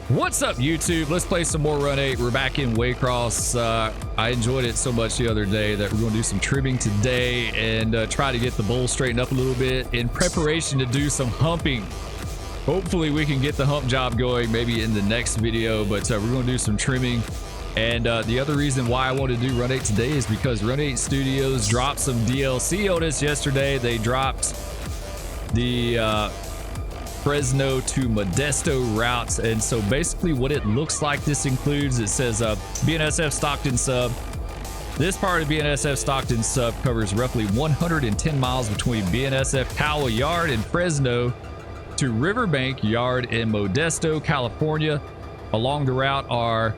What's up, YouTube? Let's play some more Run 8. We're back in Waycross. I enjoyed it so much the other day that we're going to do some trimming today and try to get the bowl straightened up a little bit in preparation to do some humping. Hopefully we can get the hump job going maybe in the next video, but we're going to do some trimming. And the other reason why I want to do Run 8 today is because Run 8 Studios dropped some DLC on us yesterday. They dropped the Fresno to Modesto routes, and so basically what it looks like, this includes, it says BNSF Stockton sub. This part of BNSF Stockton sub covers roughly 110 miles between BNSF Kawa Yard in Fresno to Riverbank Yard in Modesto, California. Along the route are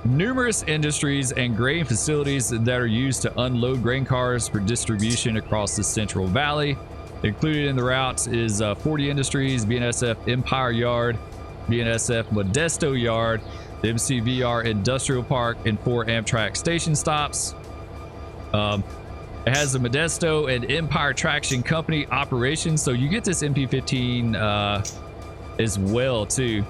numerous industries and grain facilities that are used to unload grain cars for distribution across the Central Valley. Included in the routes is 40 Industries, BNSF Empire Yard, BNSF Modesto Yard, the MCVR Industrial Park, and 4 Amtrak station stops. It has the Modesto and Empire Traction Company operations, so you get this MP15 as well too.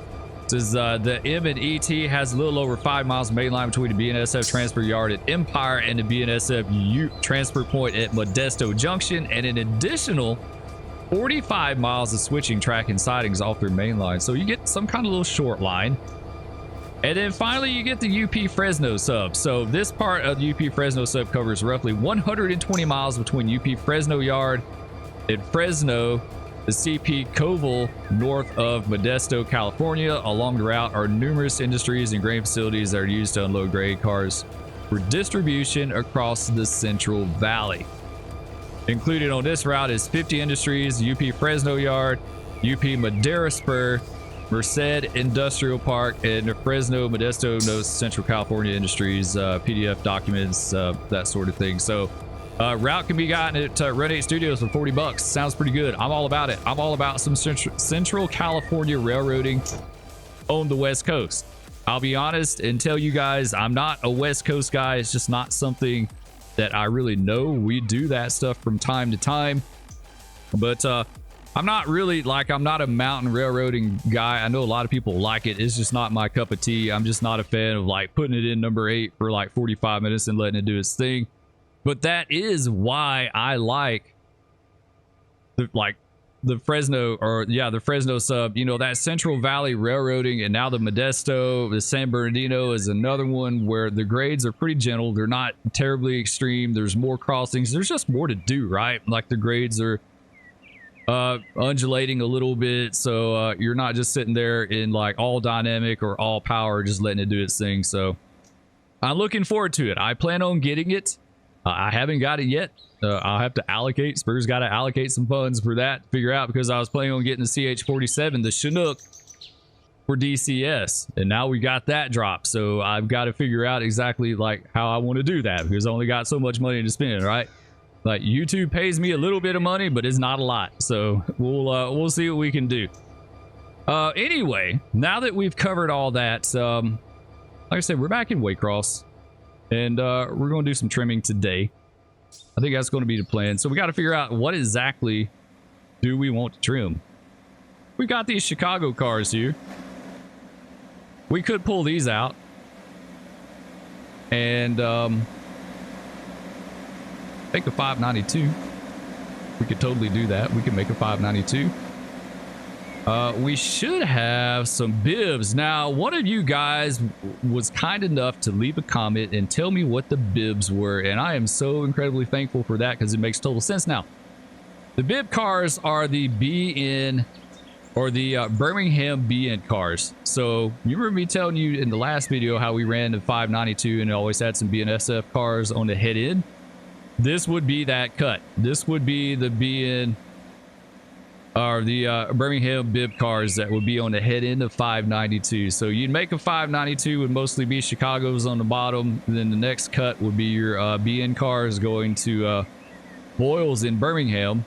Says the M&ET has a little over 5 miles of main line between the BNSF Transfer Yard at Empire and the BNSF Transfer Point at Modesto Junction, and an additional 45 miles of switching track and sidings off their main line. So you get some kind of little short line. And then finally you get the UP Fresno sub. So this part of the UP Fresno sub covers roughly 120 miles between UP Fresno Yard and Fresno, the CP Koval, north of Modesto, California. Along the route are numerous industries and grain facilities that are used to unload grain cars for distribution across the Central Valley. Included on this route is 50 Industries, UP Fresno Yard, UP Madera Spur, Merced Industrial Park, and the Fresno Modesto North Central California Industries, PDF documents, that sort of thing. So route can be gotten at Run 8 Studios for 40 bucks. Sounds pretty good. I'm all about it. I'm all about some Central California railroading on the West Coast. I'll be honest and tell you guys, I'm not a West Coast guy. It's just not something that I really know. We do that stuff from time to time, but I'm not really, like, I'm not a mountain railroading guy. I know a lot of people like it. It's just not my cup of tea. I'm just not a fan of like putting it in number 8 for like 45 minutes and letting it do its thing. But that is why I like the Fresno, or yeah, the Fresno sub. You know, that Central Valley railroading, and now the Modesto, the San Bernardino is another one where the grades are pretty gentle. They're not terribly extreme. There's more crossings. There's just more to do, right? Like the grades are undulating a little bit, so you're not just sitting there in like all dynamic or all power, just letting it do its thing. So I'm looking forward to it. I plan on getting it. I haven't got it yet. I'll have to allocate. Spur's got to allocate some funds for that to figure out, because I was planning on getting the CH-47, the Chinook, for DCS, and now we got that drop. So I've got to figure out exactly like how I want to do that, because I only got so much money to spend, right? Like, YouTube pays me a little bit of money, but it's not a lot. So we'll see what we can do. Anyway, now that we've covered all that, like I said, we're back in Waycross. And we're going to do some trimming today. I think that's going to be the plan. So we got to figure out what exactly do we want to trim. We got these Chicago cars here. We could pull these out. And make a 592. We could totally do that. We could make a 592. We should have some bibs. Now, one of you guys was kind enough to leave a comment and tell me what the bibs were, and I am so incredibly thankful for that, because it makes total sense now. The bib cars are the BN, or the Birmingham BN cars. So you remember me telling you in the last video how we ran the 592 and always had some BNSF cars on the head end? This would be that cut. This would be the BN, or the Birmingham bib cars that would be on the head end of 592. So you'd make a 592, would mostly be Chicago's on the bottom, and then the next cut would be your BN cars going to Boyles in Birmingham,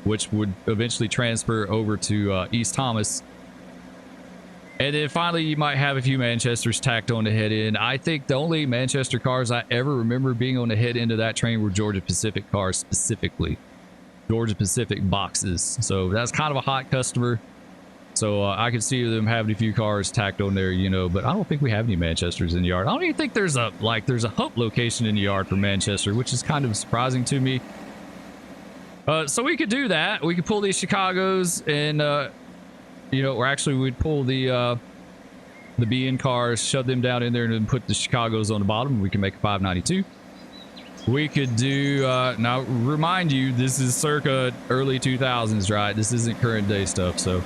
which would eventually transfer over to East Thomas. And then finally, you might have a few Manchesters tacked on the head end. I think the only Manchester cars I ever remember being on the head end of that train were Georgia Pacific cars specifically. Georgia Pacific boxes. So that's kind of a hot customer. So I could see them having a few cars tacked on there, you know, but I don't think we have any Manchesters in the yard. I don't even think there's a hump location in the yard for Manchester, which is kind of surprising to me. So we could do that. We could pull these Chicagos and, you know, or actually we'd pull the BN cars, shove them down in there and then put the Chicagos on the bottom. We can make a 592. We could do, now remind you, this is circa early 2000s, right? This isn't current day stuff. So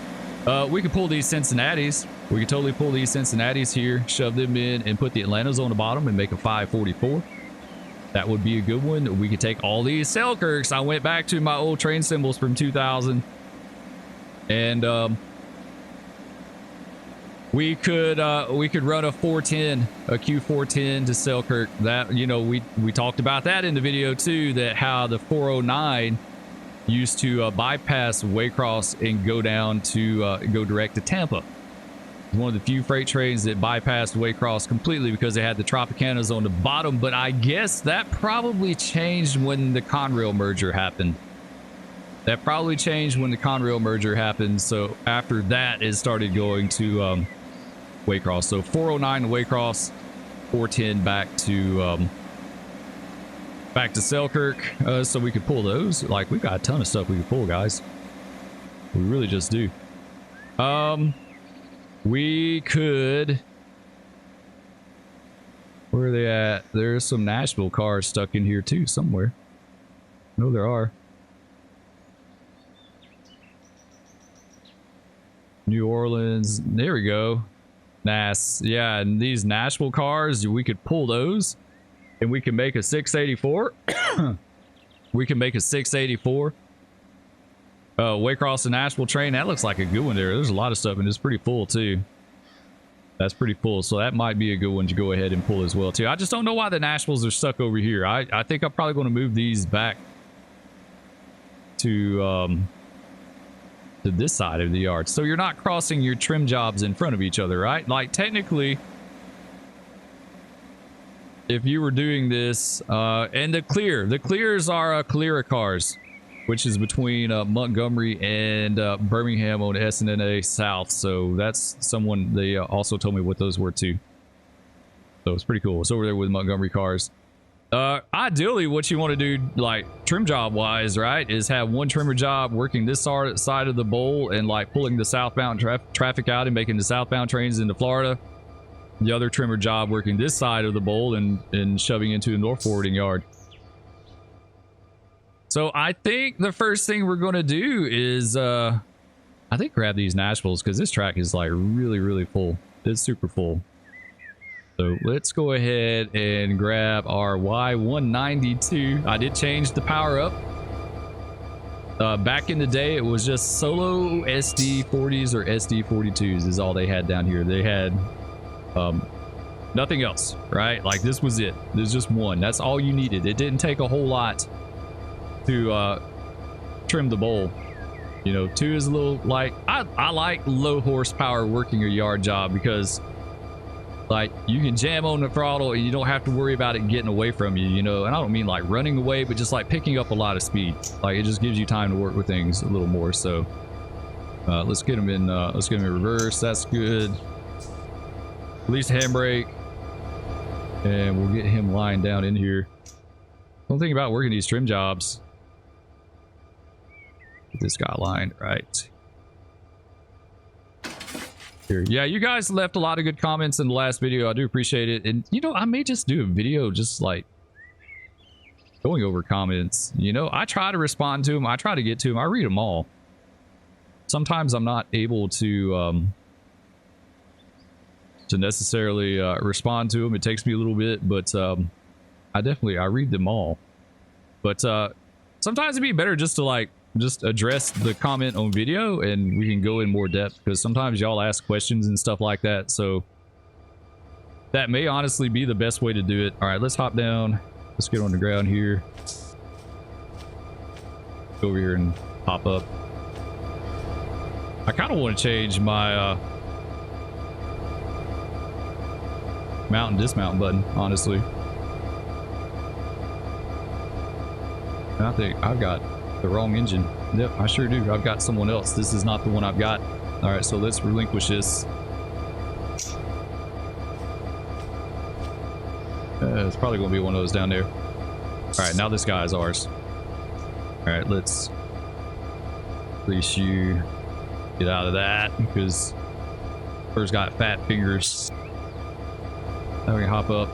we could pull these Cincinnatis. We could totally pull these Cincinnatis here, shove them in and put the Atlantas on the bottom and make a 544. That would be a good one. We could take all these Selkirks. I went back to my old train symbols from 2000 and we could run a 410, a Q410 to Selkirk. That, you know, we talked about that in the video too, that how the 409 used to bypass Waycross and go down to go direct to Tampa. One of the few freight trains that bypassed Waycross completely because they had the Tropicanas on the bottom, but I guess that probably changed when the Conrail merger happened. That probably changed when the Conrail merger happened. So after that, it started going to Waycross. So 409 to Waycross, 410 back to Selkirk. So we could pull those. Like, we've got a ton of stuff we could pull, guys. We really just do. We could... Where are they at? There's some Nashville cars stuck in here too, somewhere. No, there are. New Orleans. There we go. Nice. Yeah, and these Nashville cars, we could pull those. And we can make a 684. We can make a 684. Waycross and Nashville train. That looks like a good one there. There's a lot of stuff and it's pretty full too. That's pretty full. So that might be a good one to go ahead and pull as well too. I just don't know why the Nashvilles are stuck over here. I think I'm probably going to move these back to this side of the yard. So you're not crossing your trim jobs in front of each other, right? Like technically, if you were doing this, and the clears are Calera cars, which is between Montgomery and Birmingham on SNNA South. So that's someone, they also told me what those were too. So it's pretty cool. It's over there with Montgomery cars. Ideally, what you want to do, like trim job wise, right, is have one trimmer job working this side of the bowl and like pulling the southbound traffic out and making the southbound trains into Florida. The other trimmer job working this side of the bowl and shoving into the north forwarding yard. So I think the first thing we're going to do is, I think grab these Nashvilles because this track is like really, really full. It's super full. So let's go ahead and grab our Y192. I did change the power up. Back in the day, it was just solo SD40s or SD42s is all they had down here. They had nothing else, right? Like this was it. There's just one. That's all you needed. It didn't take a whole lot to trim the bowl. You know, 2 is a little like, I like low horsepower working a yard job because like you can jam on the throttle and you don't have to worry about it getting away from you, you know. And I don't mean like running away, but just like picking up a lot of speed. Like it just gives you time to work with things a little more. So let's get them in reverse. That's good. Release the handbrake and we'll get him lying down in here. Don't think about working these trim jobs. Get this guy lined right here. Yeah, you guys left a lot of good comments in the last video. I do appreciate it. And you know, I may just do a video just like going over comments. You know, I try to respond to them. I try to get to them. I read them all. Sometimes I'm not able to necessarily respond to them. It takes me a little bit, but I read them all. But sometimes it'd be better just to like address the comment on video and we can go in more depth because sometimes y'all ask questions and stuff like that. So that may honestly be the best way to do it. All right, let's hop down. Let's get on the ground here. Go over here and pop up. I kind of want to change my mount and dismount button, honestly. I think I've got the wrong engine. Yep, I sure do. I've got someone else. This is not the one I've got. All right, so let's relinquish this. It's probably going to be one of those down there. All right, now this guy is ours. All right, let's release you. Get out of that because first got fat fingers. Now we can hop up.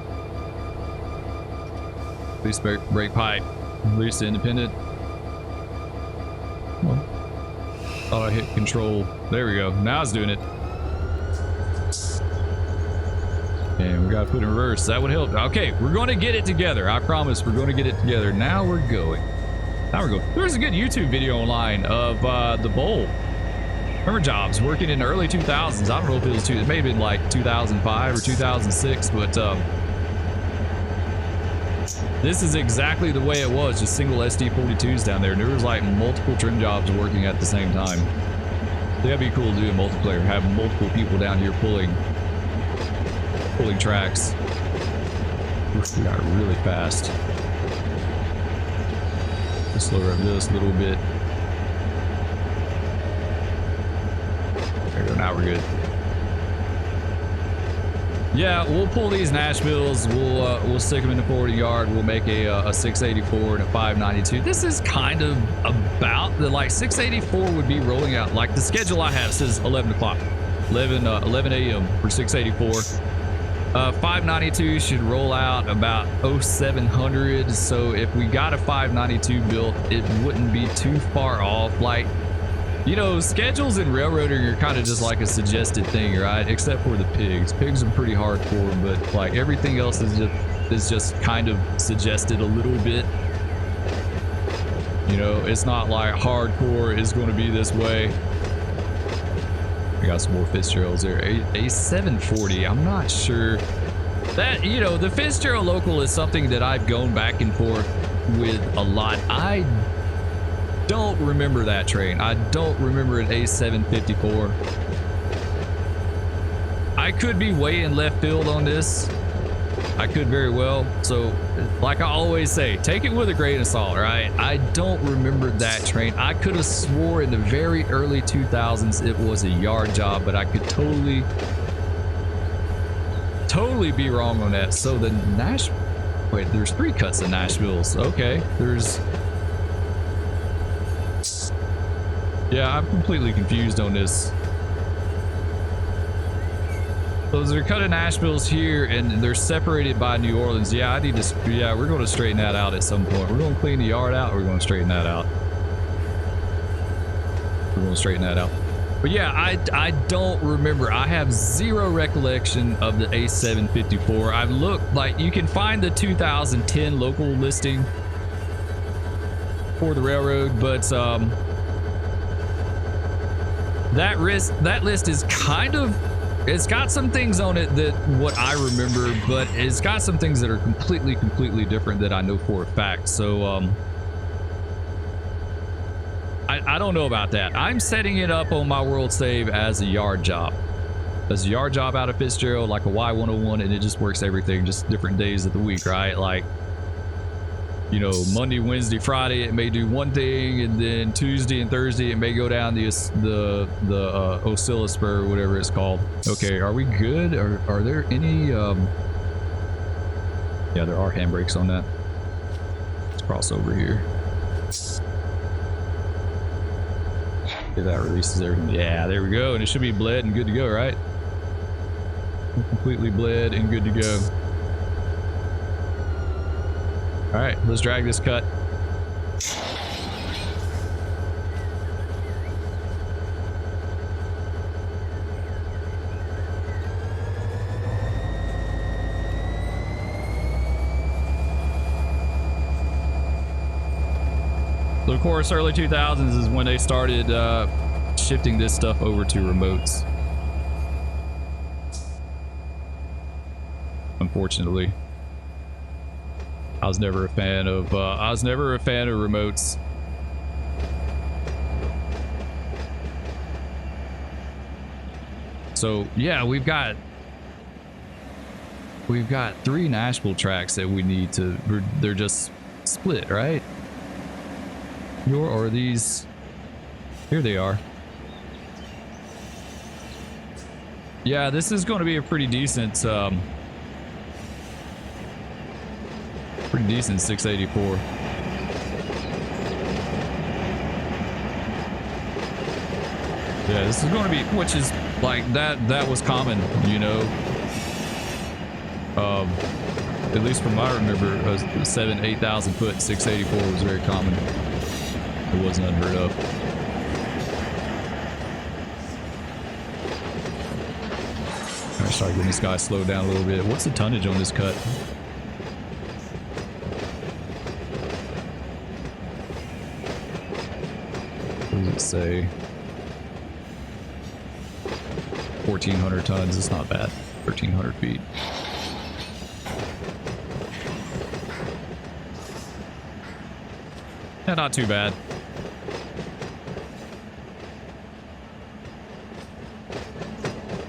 Release brake pipe. Release the independent. Well, thought I hit control. There we go. Now it's doing it. And we got to put in reverse. That would help. Okay, we're going to get it together. I promise we're going to get it together. Now we're going. Now we're going. There was a good YouTube video online of the bowl. Remember jobs working in the early 2000s. I don't know if it was it may have been like 2005 or 2006, but this is exactly the way it was. Just single SD42s down there. And there was like multiple trim jobs working at the same time. That'd be cool to do in multiplayer. Have multiple people down here pulling tracks. Oof, we got really fast. Let's slow her up just a little bit. There we go. Now we're good. Yeah, we'll pull these Nashvilles. We'll stick them in the 40 yard. We'll make a 684 and a 592. This is kind of about the like 684 would be rolling out. Like the schedule I have says 11 o'clock, 11 a.m. for 684. 592 should roll out about 0700. So if we got a 592 built, it wouldn't be too far off. Like, you know, schedules in railroading are kind of just like a suggested thing, right? Except for the pigs. Pigs are pretty hardcore, but like everything else is just kind of suggested a little bit. You know, it's not like hardcore is going to be this way. We got some more Fitzgeralds there. A 740. I'm not sure that, you know, the Fitzgerald local is something that I've gone back and forth with a lot. I don't remember that train. I don't remember an A754. I could be way in left field on this. I could very well. So, like I always say, take it with a grain of salt, right? I don't remember that train. I could have swore in the very early 2000s it was a yard job, but I could totally be wrong on that. So the wait, there's 3 cuts of Nashvilles. Okay, yeah, I'm completely confused on this. Those are cut in Nashvilles here, and they're separated by New Orleans. Yeah, yeah, we're going to straighten that out at some point. We're going to clean the yard out. We're going to straighten that out. We're going to straighten that out. But yeah, I don't remember. I have zero recollection of the A754. I've looked, like, you can find the 2010 local listing for the railroad, but that list is kind of, it's got some things on it that what I remember, but it's got some things that are completely different that I know for a fact. So I don't know about that. I'm setting it up on my world save as a yard job. As a yard job out of Fitzgerald, like a Y101, and it just works everything, just different days of the week, right? Like, you know, Monday, Wednesday, Friday, it may do one thing, and then Tuesday and Thursday, it may go down the oscillosper or whatever it's called. Okay, are we good? Are there any? Yeah, there are handbrakes on that. Let's cross over here. If that releases everything. Yeah, there we go, and it should be bled and good to go, right? Completely bled and good to go. All right, let's drag this cut. So of course, early 2000s is when they started shifting this stuff over to remotes. Unfortunately. I was never a fan of remotes. So yeah, we've got 3 Nashville tracks that we need to, they're just split, right? Or are these, here they are. Yeah, this is going to be a pretty decent 684. Yeah, this is going to be, which is like that was common, you know. At least from what I remember, 8,000 foot 684 was very common. It wasn't unheard of. I started getting this guy slowed down a little bit. What's the tonnage on this cut? What does it say? 1,400 tons. It's not bad. 1,300 feet. Yeah, not too bad.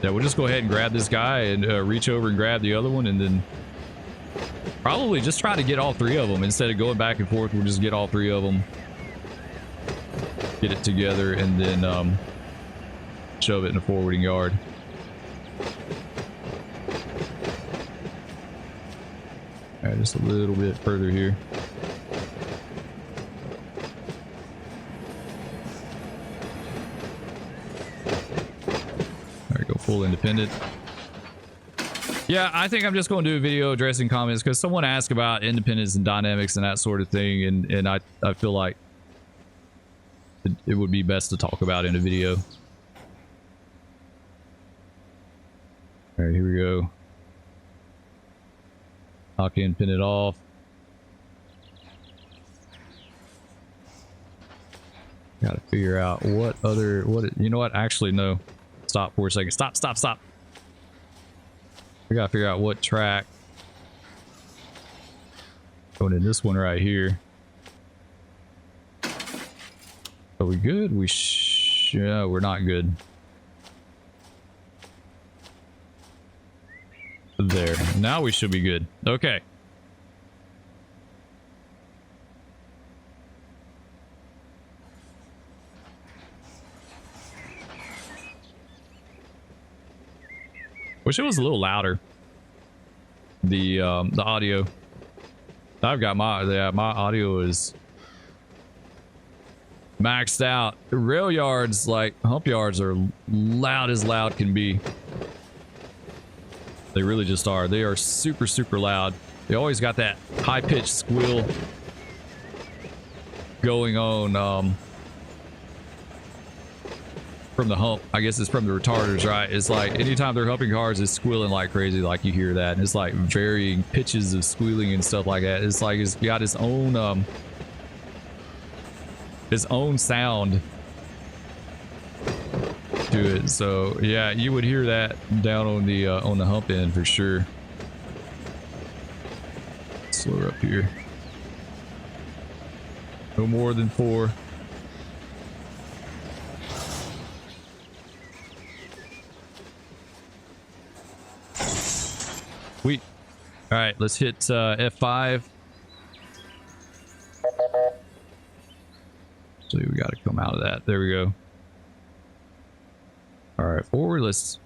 Yeah, we'll just go ahead and grab this guy and reach over and grab the other one, and then probably just try to get all three of them. Instead of going back and forth, we'll just get all three of them, get it together, and then shove it in the forwarding yard. All right, just a little bit further here. Full independent. Yeah, I think I'm just going to do a video addressing comments because someone asked about independence and dynamics and that sort of thing, and I feel like it would be best to talk about in a video. All right, here we go. Lock in, pin it off. Got to figure out what you know what? Actually, no. Stop for a second. Stop. We gotta figure out what track. Going in this one right here. Are we good? Yeah, we're not good. There. Now we should be good. Okay. Wish it was a little louder. The audio. I've got my audio is maxed out. Rail yards, like hump yards, are loud as loud can be. They really just are. They are super, super loud. They always got that high-pitched squeal going on from the hump. I guess it's from the retarders, right? It's like anytime they're humping cars, it's squealing like crazy, like you hear that. And it's like varying pitches of squealing and stuff like that. It's like it's got its own sound to it. So yeah, you would hear that down on the hump end for sure. Slower up here. No more than 4. Sweet. All right, let's hit F5. So we got to come out of that. There we go. All right, forward. Let's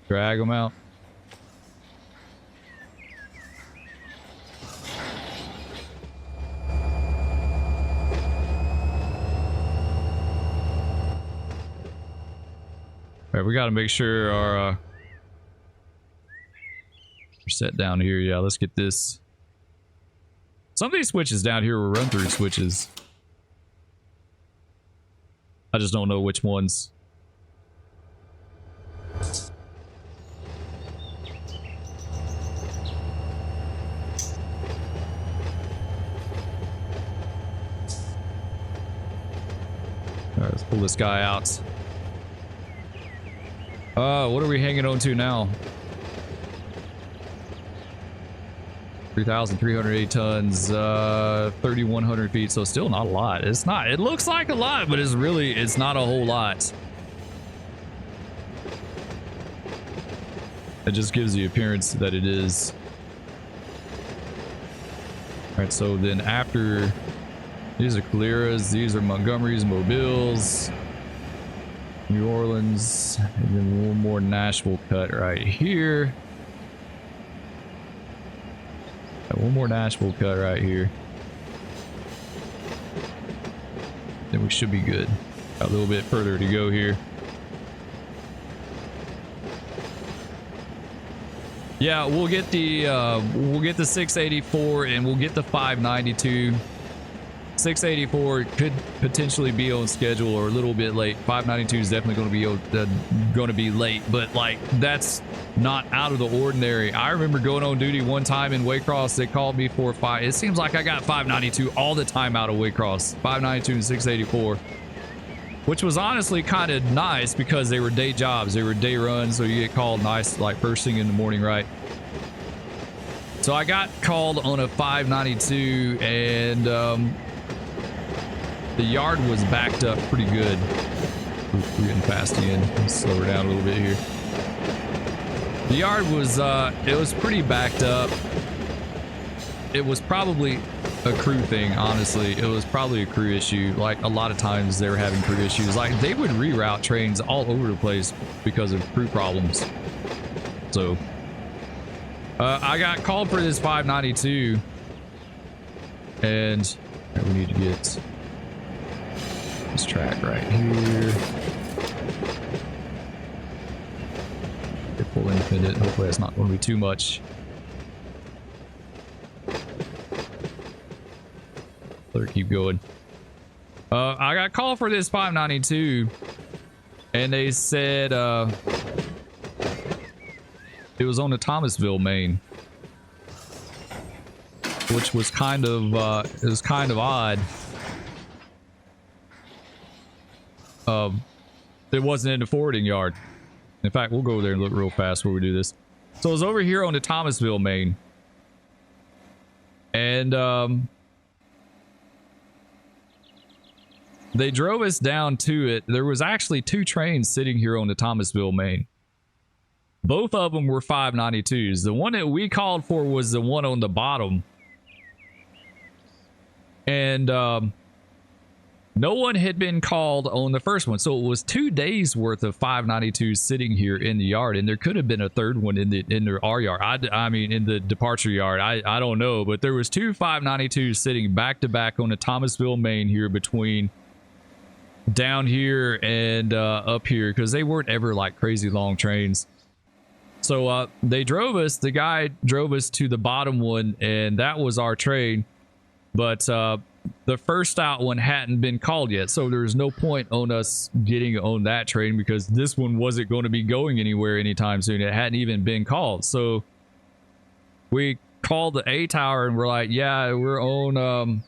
drag them out. All right, we got to make sure our set down here. Yeah, let's get this. Some of these switches down here were run through switches. I just don't know which ones. All right, let's pull this guy out. What are we hanging on to now? 3,308 tons, 3,100 feet, so still not a lot. It's not, it looks like a lot, but it's not a whole lot. It just gives the appearance that it is. All right, so then after, these are Caleras, these are Montgomerys, Mobiles. New Orleans, and then one more Nashville cut right here. One more Nashville cut right here. Then we should be good. Got a little bit further to go here. Yeah, we'll get the 684 and we'll get the 592. 684 could potentially be on schedule or a little bit late. 592 is definitely going to be late, but like that's not out of the ordinary. I remember going on duty one time in Waycross. They called me for 5. It seems like I got 592 all the time out of Waycross. 592 and 684, which was honestly kind of nice because they were day jobs. They were day runs, so you get called nice like first thing in the morning, right? So I got called on a 592 and the yard was backed up pretty good. We're getting past the end. Let's slow her down a little bit here. The yard was, it was pretty backed up. It was probably a crew thing, honestly. It was probably a crew issue. Like a lot of times they were having crew issues. Like they would reroute trains all over the place because of crew problems. So I got called for this 592 and we need to get this track right here. Get full independent. Hopefully that's not going to be too much. Let her keep going. I got called for this 592 and they said it was on the Thomasville main, which was kind of it was kind of odd. It wasn't in the forwarding yard. In fact, we'll go there and look real fast before we do this. So it was over here on the Thomasville main, and they drove us down to it. There was actually 2 trains sitting here on the Thomasville main. Both of them were 592s. The one that we called for was the one on the bottom. And no one had been called on the first one. So it was 2 days worth of 592s sitting here in the yard. And there could have been a third one in our yard. I mean, in the departure yard. I don't know. But there was 2 592s sitting back to back on the Thomasville main here between down here and up here. Because they weren't ever like crazy long trains. So they drove us, the guy drove us to the bottom one, and that was our train. But the first out one hadn't been called yet, so there's no point on us getting on that train because this one wasn't going to be going anywhere anytime soon. It hadn't even been called. So we called the A tower and we're like, yeah, we're on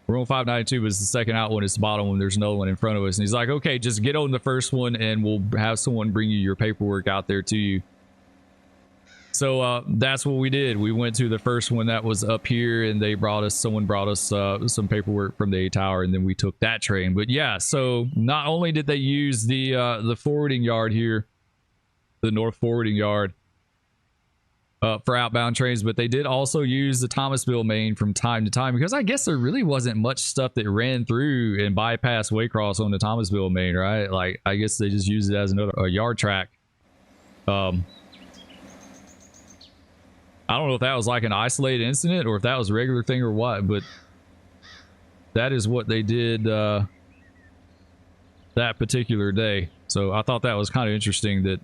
592, but it's the second out one. It's the bottom one. There's no one in front of us. And he's like, okay, just get on the first one and we'll have someone bring you your paperwork out there to you. So that's what we did. We went to the first one that was up here and someone brought us some paperwork from the A tower, and then we took that train. But yeah, so not only did they use the forwarding yard here, the North Forwarding Yard, for outbound trains, but they did also use the Thomasville main from time to time because I guess there really wasn't much stuff that ran through and bypassed Waycross on the Thomasville main, right? Like I guess they just used it as a yard track. I don't know if that was like an isolated incident or if that was a regular thing or what, but that is what they did that particular day. So I thought that was kind of interesting that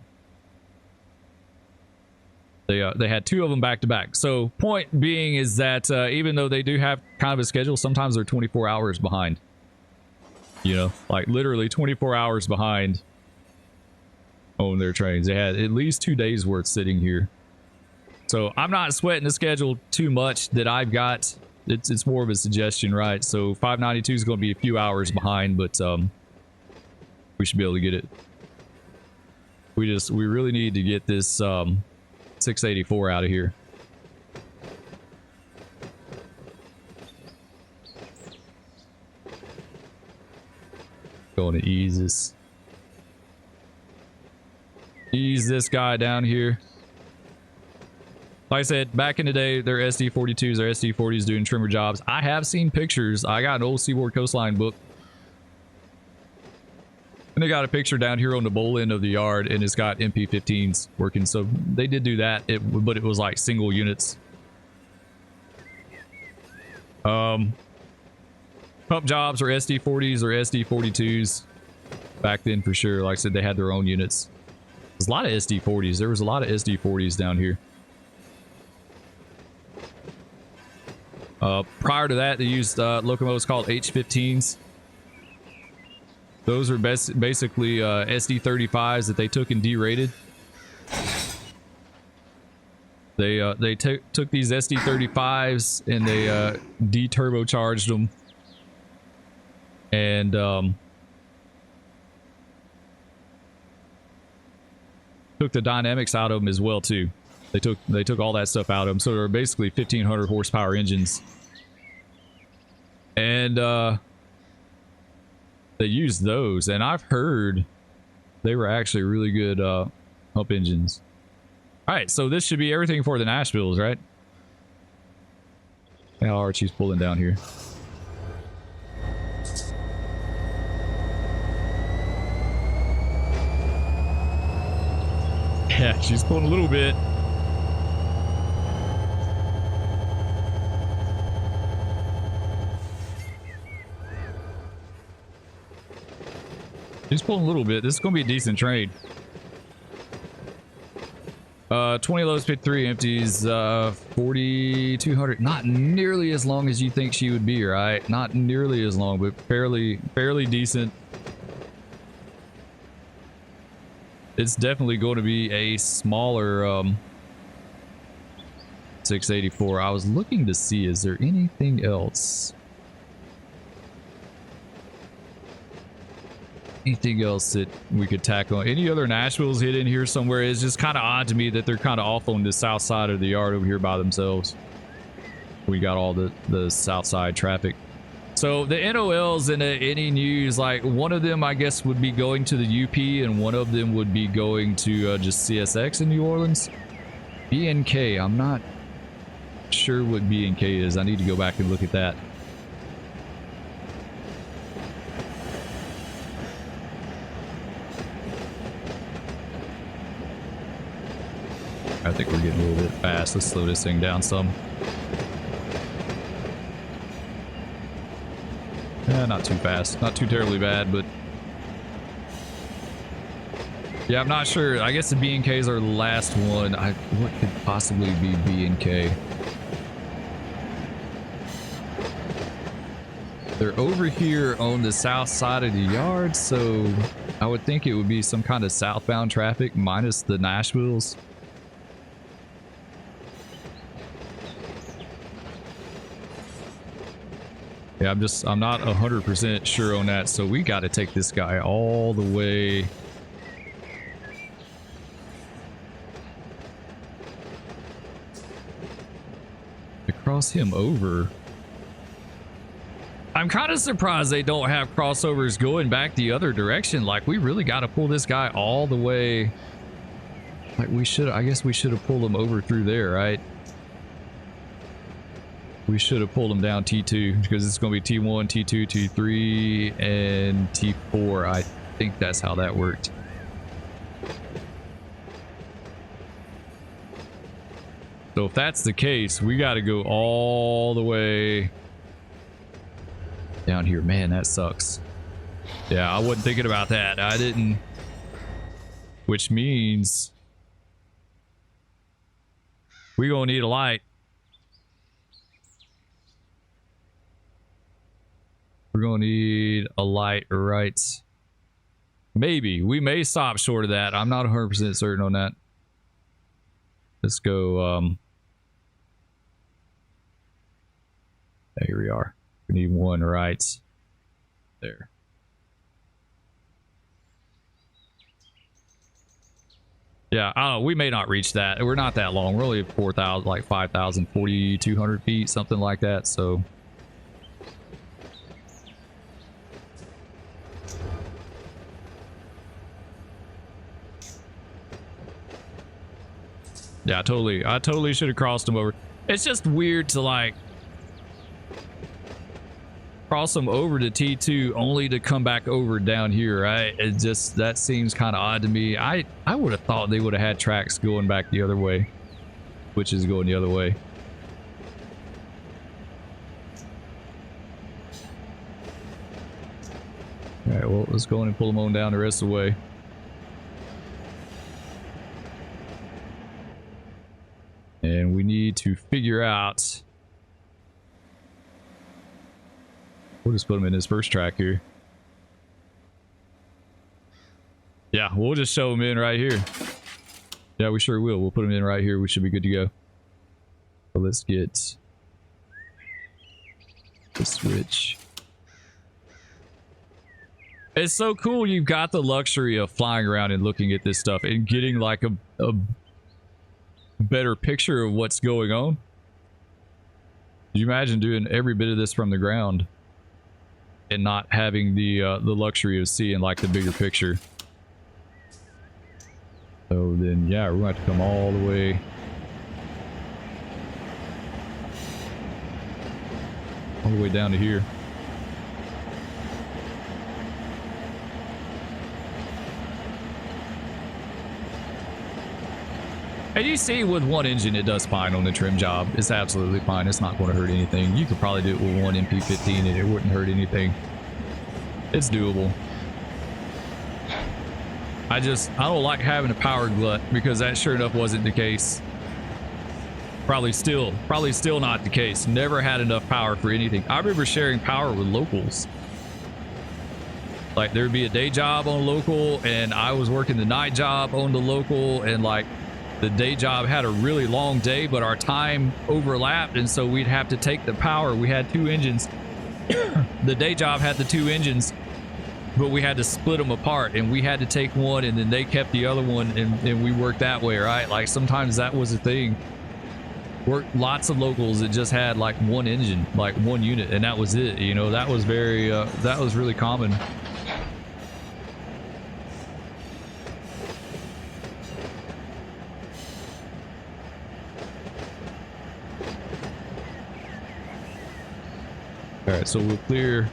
they had 2 of them back to back. So point being is that even though they do have kind of a schedule, sometimes they're 24 hours behind. You know, like literally 24 hours behind on their trains. They had at least 2 days worth sitting here. So I'm not sweating the schedule too much that I've got. It's more of a suggestion, right? So 592 is going to be a few hours behind, but we should be able to get it. We really need to get this 684 out of here. Going to ease this guy down here. Like I said, back in the day, their SD42s or SD40s doing trimmer jobs. I have seen pictures. I got an old Seaboard Coastline book And they got a picture down here on the bowl end of the yard, and it's got MP15s working. So they did do that, but it was like single units. Pump jobs or SD40s or SD42s back then for sure. Like I said, they had their own units. There's a lot of SD40s. There was a lot of SD40s down here. Prior to that, they used locomotives called H15s. Those are basically SD35s that they took and derated. They took these SD35s and they de-turbocharged them, and took the dynamics out of them as well too. They took all that stuff out of them, so they're basically 1500 horsepower engines, and they used those, and I've heard they were actually really good pump engines. All right, so this should be everything for the Nashvilles, right? Yeah, Archie's pulling down here. Yeah, she's pulling a little bit. She's pulling a little bit. This is going to be a decent trade. 20 loads, 53 empties, 4,200. Not nearly as long as you think she would be, right? Not nearly as long, but fairly decent. It's definitely going to be a smaller 684. I was looking to see, is there anything else? Anything else that we could tackle? Any other Nashvilles hit in here somewhere? It's just kind of odd to me that they're kind of off on the south side of the yard over here by themselves. We got all the south side traffic. So the NOLs in any news, like one of them I guess would be going to the UP and one of them would be going to just CSX in New Orleans. BNK, I'm not sure what BNK is. I need to go back and look at that. I think we're getting a little bit fast. Let's slow this thing down some. Yeah, not too fast. Not too terribly bad, but... yeah, I'm not sure. I guess the B&Ks are the last one. What could possibly be B&K? They're over here on the south side of the yard, so I would think it would be some kind of southbound traffic minus the Nashvilles. Yeah, I'm not 100% sure on that, so we got to take this guy all the way. To cross him over. I'm kind of surprised they don't have crossovers going back the other direction. Like, we really got to pull this guy all the way. Like, we should, I guess we should have pulled him over through there, right? We should have pulled him down T2 because it's going to be T1, T2, T3, and T4. I think that's how that worked. So if that's the case, we got to go all the way down here. Man, that sucks. Yeah, I wasn't thinking about that. I didn't. Which means we're going to need a light. We're going to need a light, right? Maybe. We may stop short of that. I'm not 100% certain on that. Let's go. Here we are. We need one right there. Yeah, I don't know. We may not reach that. We're not that long. We're only 4,000, like 5,000, 4,200 feet, something like that. So. Yeah, I totally should have crossed him over. It's just weird to like cross them over to T2 only to come back over down here, right? It just, that seems kind of odd to me. I would have thought they would have had tracks going back the other way, which is going the other way. All right, well, let's go in and pull them on down the rest of the way. And we need to figure out... We'll just put them in this first track here. Yeah, we'll just show them in right here. Yeah, we sure will. We'll put them in right here. We should be good to go. So let's get the switch. It's so cool. You've got the luxury of flying around and looking at this stuff and getting like a better picture of what's going on. Could you imagine doing every bit of this from the ground and not having the luxury of seeing like the bigger picture? So then, yeah, we're going to have to come all the way down to here. And you see, with one engine, it does fine on the trim job. It's absolutely fine. It's not going to hurt anything. You could probably do it with one MP15 and it wouldn't hurt anything. It's doable. I don't like having a power glut, because that sure enough wasn't the case. Probably still not the case. Never had enough power for anything. I remember sharing power with locals. Like, there'd be a day job on local and I was working the night job on the local, and like the day job had a really long day, but our time overlapped, and so we'd have to take the power. We had two engines. The day job had the two engines, but we had to split them apart, and we had to take one and then they kept the other one, and we worked that way, right? Like, sometimes that was a thing. Worked lots of locals that just had like one engine, like one unit, and that was it. You know, that was very that was really common. All right, so we'll clear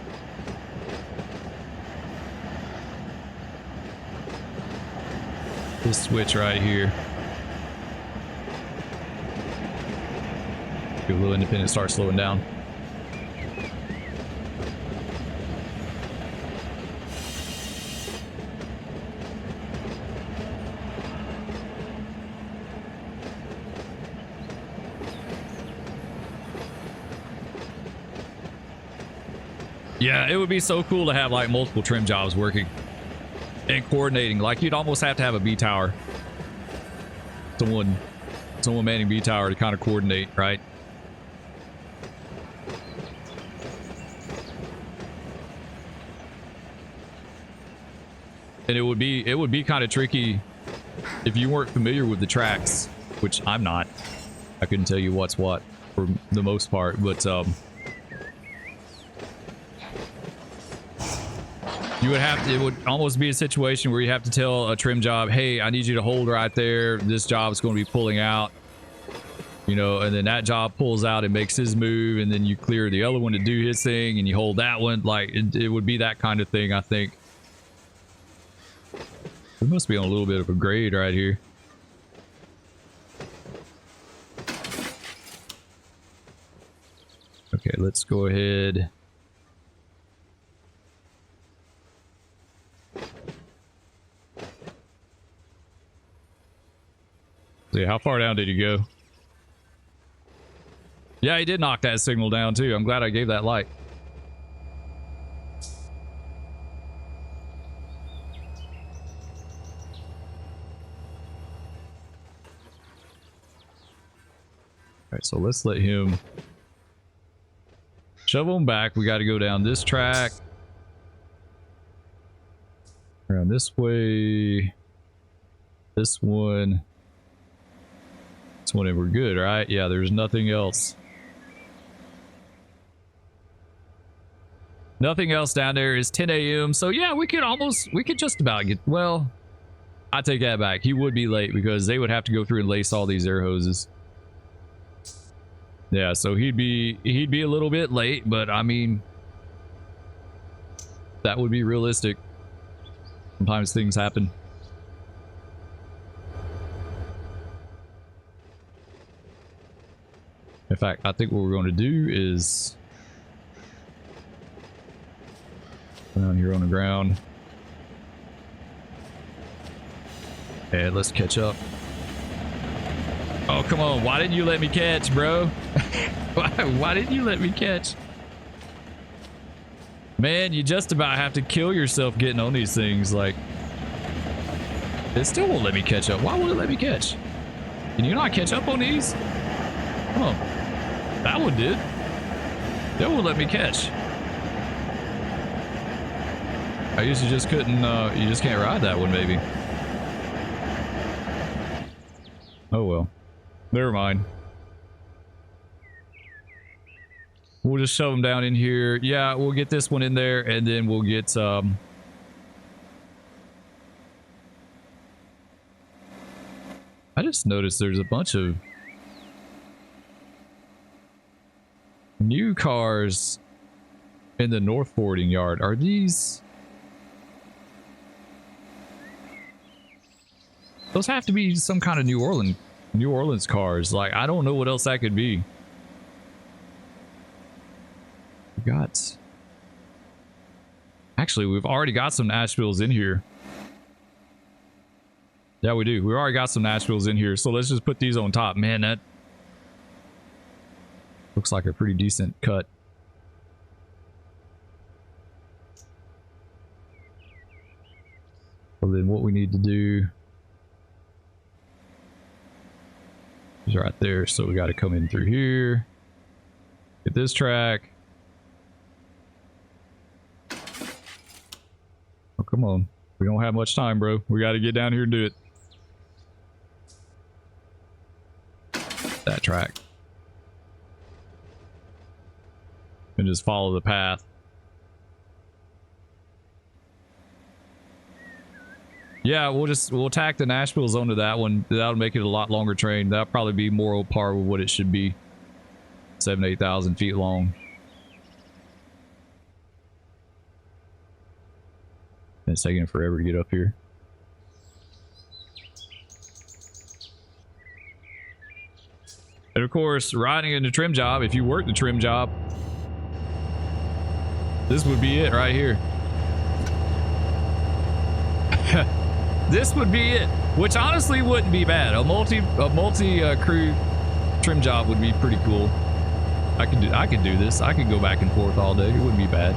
this switch right here. Get a little independent, start slowing down. Yeah, it would be so cool to have like multiple trim jobs working and coordinating. Like, you'd almost have to have a B tower. Someone manning B tower to kind of coordinate, right? And it would be kind of tricky if you weren't familiar with the tracks, which I'm not. I couldn't tell you what's what for the most part, but it would almost be a situation where you have to tell a trim job, hey, I need you to hold right there. This job is going to be pulling out, you know, and then that job pulls out and makes his move, and then you clear the other one to do his thing, and you hold that one. Like, it would be that kind of thing, I think. We must be on a little bit of a grade right here. Okay, let's go ahead. See, how far down did he go? Yeah, he did knock that signal down too. I'm glad I gave that light. All right, so let's let him shovel him back. We got to go down this track. Around this way. This one. This one, and we're good, right? Yeah, there's nothing else. Nothing else down there. Is 10 a.m. So yeah, we could just about get, well, I take that back. He would be late because they would have to go through and lace all these air hoses. Yeah, so he'd be a little bit late, but I mean, that would be realistic. Sometimes things happen. In fact, I think what we're going to do is down here on the ground. And let's catch up. Oh, come on. Why didn't you let me catch, bro? Why didn't you let me catch? Man, you just about have to kill yourself getting on these things. Like, it still won't let me catch up. Why won't it let me catch? Can you not catch up on these? Come on. That one did. That won't let me catch. I usually just couldn't, you just can't ride that one, maybe. Oh well. Never mind. We'll just shove them down in here. Yeah, we'll get this one in there, and then we'll get I just noticed there's a bunch of new cars in the North Forwarding Yard. Are these... Those have to be some kind of New Orleans cars. Like, I don't know what else that could be. We got... Actually, we've already got some Nashvilles in here. Yeah, we do. We've already got some Nashvilles in here. So let's just put these on top. Man, that looks like a pretty decent cut. Well, then what we need to do is right there. So we got to come in through here. Get this track. Oh, come on. We don't have much time, bro. We got to get down here and do it. That track. And just follow the path. Yeah, we'll tack the Nashvilles onto that one. That'll make it a lot longer train. That'll probably be more on par with what it should be. 7,000 to 8,000 feet long. And it's taking forever to get up here. And of course, riding in the trim job, if you work the trim job, this would be it right here. This would be it, which honestly wouldn't be bad. A multi crew trim job would be pretty cool. I could do this. I could go back and forth all day. It wouldn't be bad.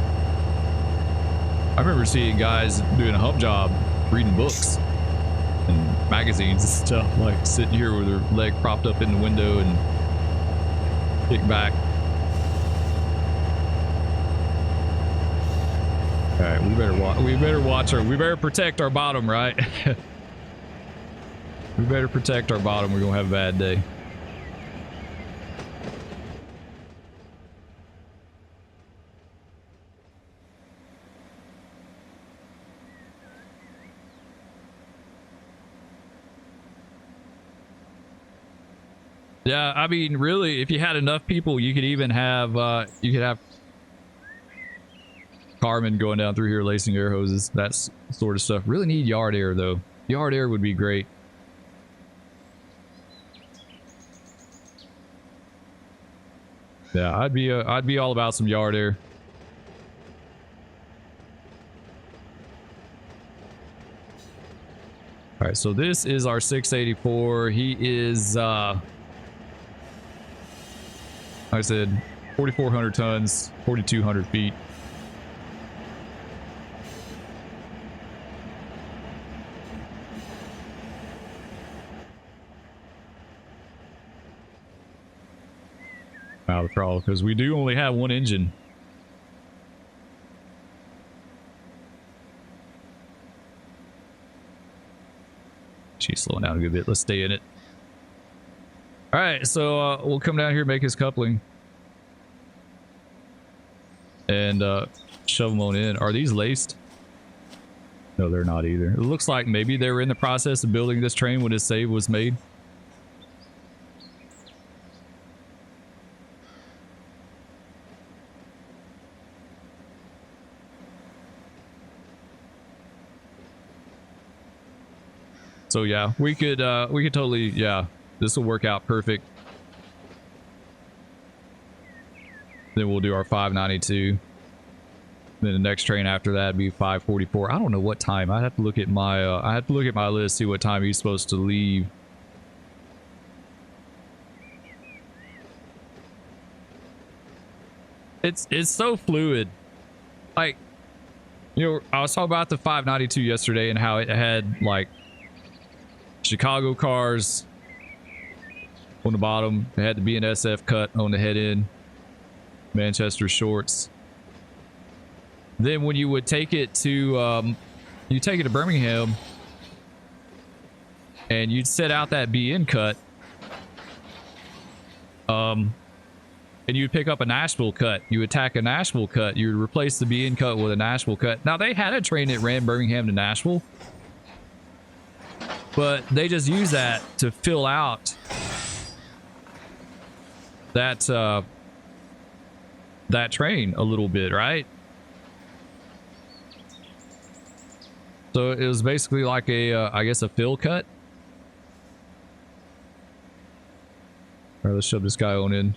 I remember seeing guys doing a hump job, reading books and magazines and stuff, like sitting here with their leg propped up in the window and kick back. All right, we better protect our bottom, right? We better protect our bottom. We're gonna have a bad day. Yeah, I mean, really, if you had enough people, you could even have Carmen going down through here lacing air hoses, that sort of stuff. Really need yard air though. Yard air would be great. Yeah, I'd be all about some yard air. All right, so this is our 684. He is like I said, 4,400 tons, 4,200 feet. Out of the throttle, because we do only have one engine. She's slowing down a good bit. Let's stay in it. All right, so we'll come down here, make his coupling, and shove them on in. Are these laced? No, they're not either. It looks like maybe they were in the process of building this train when this save was made. So yeah, we could totally, yeah, this will work out perfect. Then we'll do our 592. Then the next train after that would be 544. I don't know what time. I have to look at my list, see what time he's supposed to leave. It's so fluid. Like, you know, I was talking about the 592 yesterday and how it had like Chicago cars on the bottom. It had the BNSF cut on the head end. Manchester shorts. Then when you would take it to Birmingham and you'd set out that BN cut, and you'd pick up a Nashville cut. You attack a Nashville cut. You would replace the BN cut with a Nashville cut. Now, they had a train that ran Birmingham to Nashville, but they just used that to fill out that train a little bit, right? So it was basically like a, I guess, a fill cut. All right, let's shove this guy on in.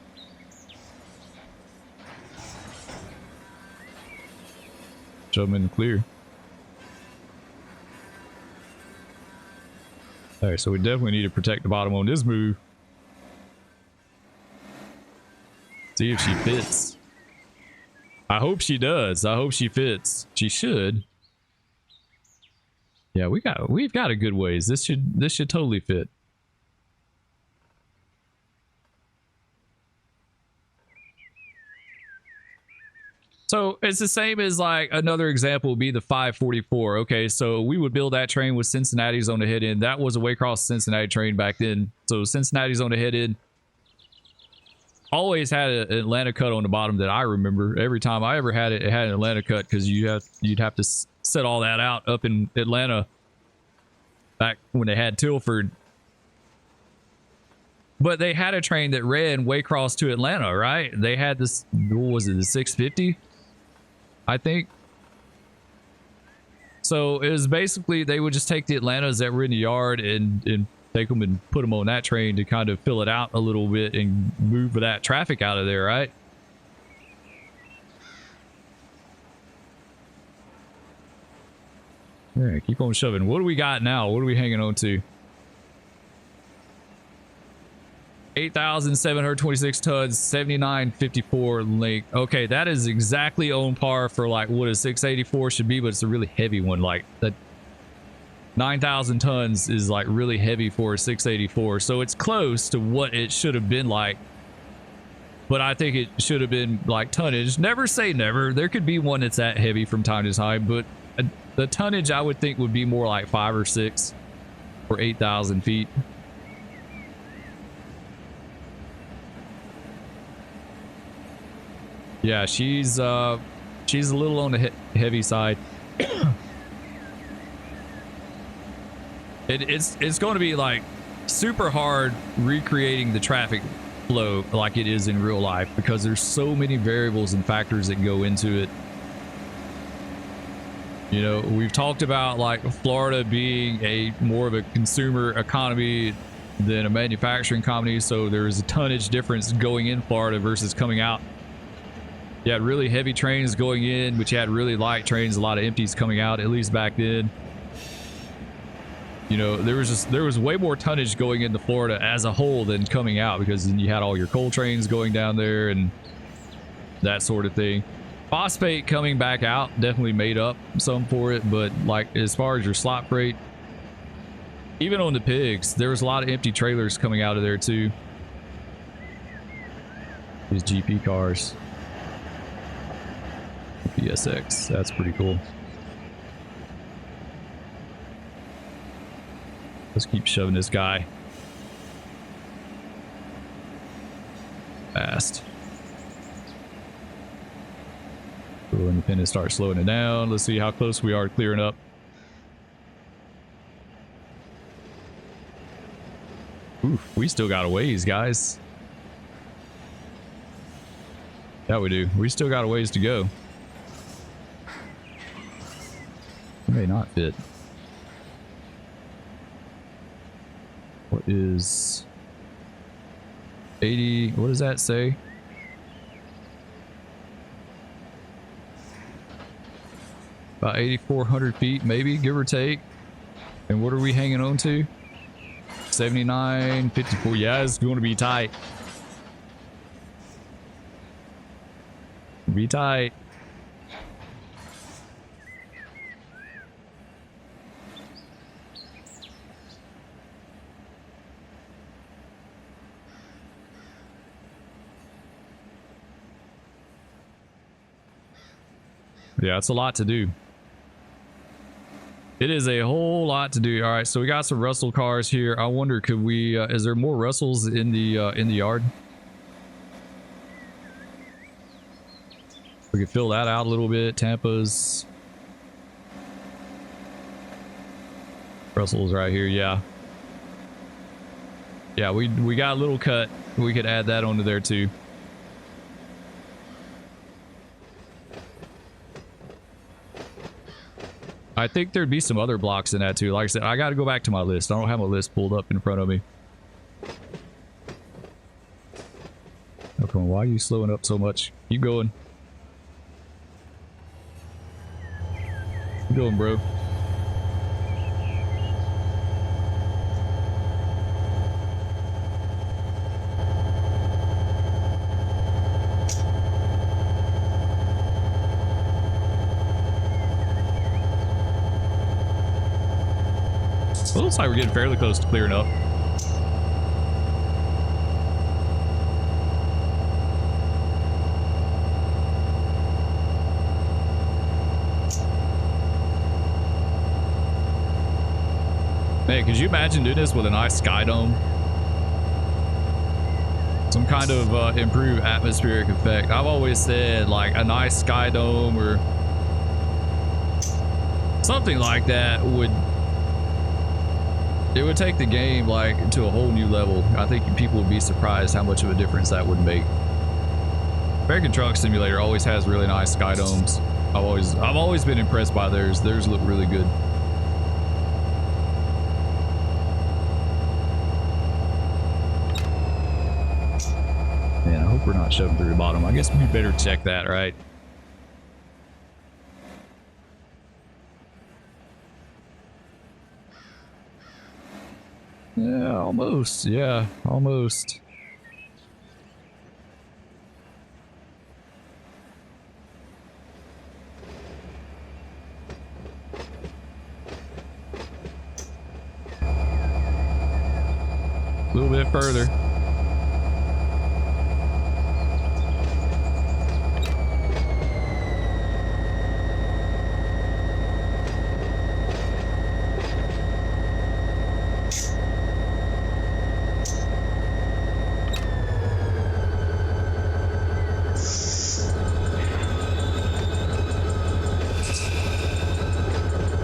Shove him in the clear. All right, so we definitely need to protect the bottom on this move. See if she fits. I hope she does. I hope she fits. She should. Yeah, we've got a good ways. This should totally fit. So it's the same as like another example would be the 544. Okay, so we would build that train with Cincinnati's on the head end. That was a Waycross Cincinnati train back then. So Cincinnati's on the head end. Always had an Atlanta cut on the bottom that I remember. Every time I ever had it, it had an Atlanta cut because you'd have to set all that out up in Atlanta back when they had Tilford. But they had a train that ran Waycross to Atlanta, right? They had this, what was it, the 650? I think. So it was basically, they would just take the Atlantas that were in the yard and take them and put them on that train to kind of fill it out a little bit and move that traffic out of there, right? Yeah, keep on shoving. What do we got now? What are we hanging on to? 8,726 tons, 7954 length. Okay, that is exactly on par for like what a 684 should be, but it's a really heavy one. Like that 9,000 tons is like really heavy for a 684. So it's close to what it should have been like. But I think it should have been like tonnage. Never say never. There could be one that's that heavy from time to time, but the tonnage I would think would be more like 5 or 6 or 8,000 feet. Yeah, she's a little on the heavy side. It's going to be like super hard recreating the traffic flow like it is in real life because there's so many variables and factors that go into it. You know, we've talked about like Florida being a more of a consumer economy than a manufacturing economy, so there's a tonnage difference going in Florida versus coming out. You had really heavy trains going in, but you had really light trains, a lot of empties coming out, at least back then. You know, there was way more tonnage going into Florida as a whole than coming out because then you had all your coal trains going down there and that sort of thing. Phosphate coming back out definitely made up some for it, but like as far as your slot freight, even on the pigs, there was a lot of empty trailers coming out of there too. These GP cars. PSX, that's pretty cool. Let's keep shoving this guy fast. Cool, independent, start slowing it down. Let's see how close we are to clearing up. Oof, we still got a ways, guys. Yeah, we do. We still got a ways to go. It may not fit. is 80. What does that say? About 8,400 feet, maybe, give or take. And what are we hanging on to? 79, 54. Yeah, it's going to be tight. Be tight. Yeah, it's a lot to do. It is a whole lot to do. All right, so we got some Russell cars here. I wonder, could we? Is there more Russells in the yard? We could fill that out a little bit. Tampa's. Russell's right here. Yeah. Yeah, we got a little cut. We could add that onto there too. I think there'd be some other blocks in that too. Like I said, I got to go back to my list. I don't have my list pulled up in front of me. Oh, come on. Why are you slowing up so much? Keep going. Keep going, bro. Well, looks like we're getting fairly close to clearing up. Man, could you imagine doing this with a nice sky dome? Some kind of improved atmospheric effect. I've always said like a nice sky dome or something like that would take the game like to a whole new level. I think people would be surprised how much of a difference that would make. American Truck Simulator always has really nice sky domes. I've always been impressed by theirs. Theirs look really good. Man, I hope we're not shoving through the bottom. I guess we better check that, right? Yeah, almost. Yeah, almost. A little bit further.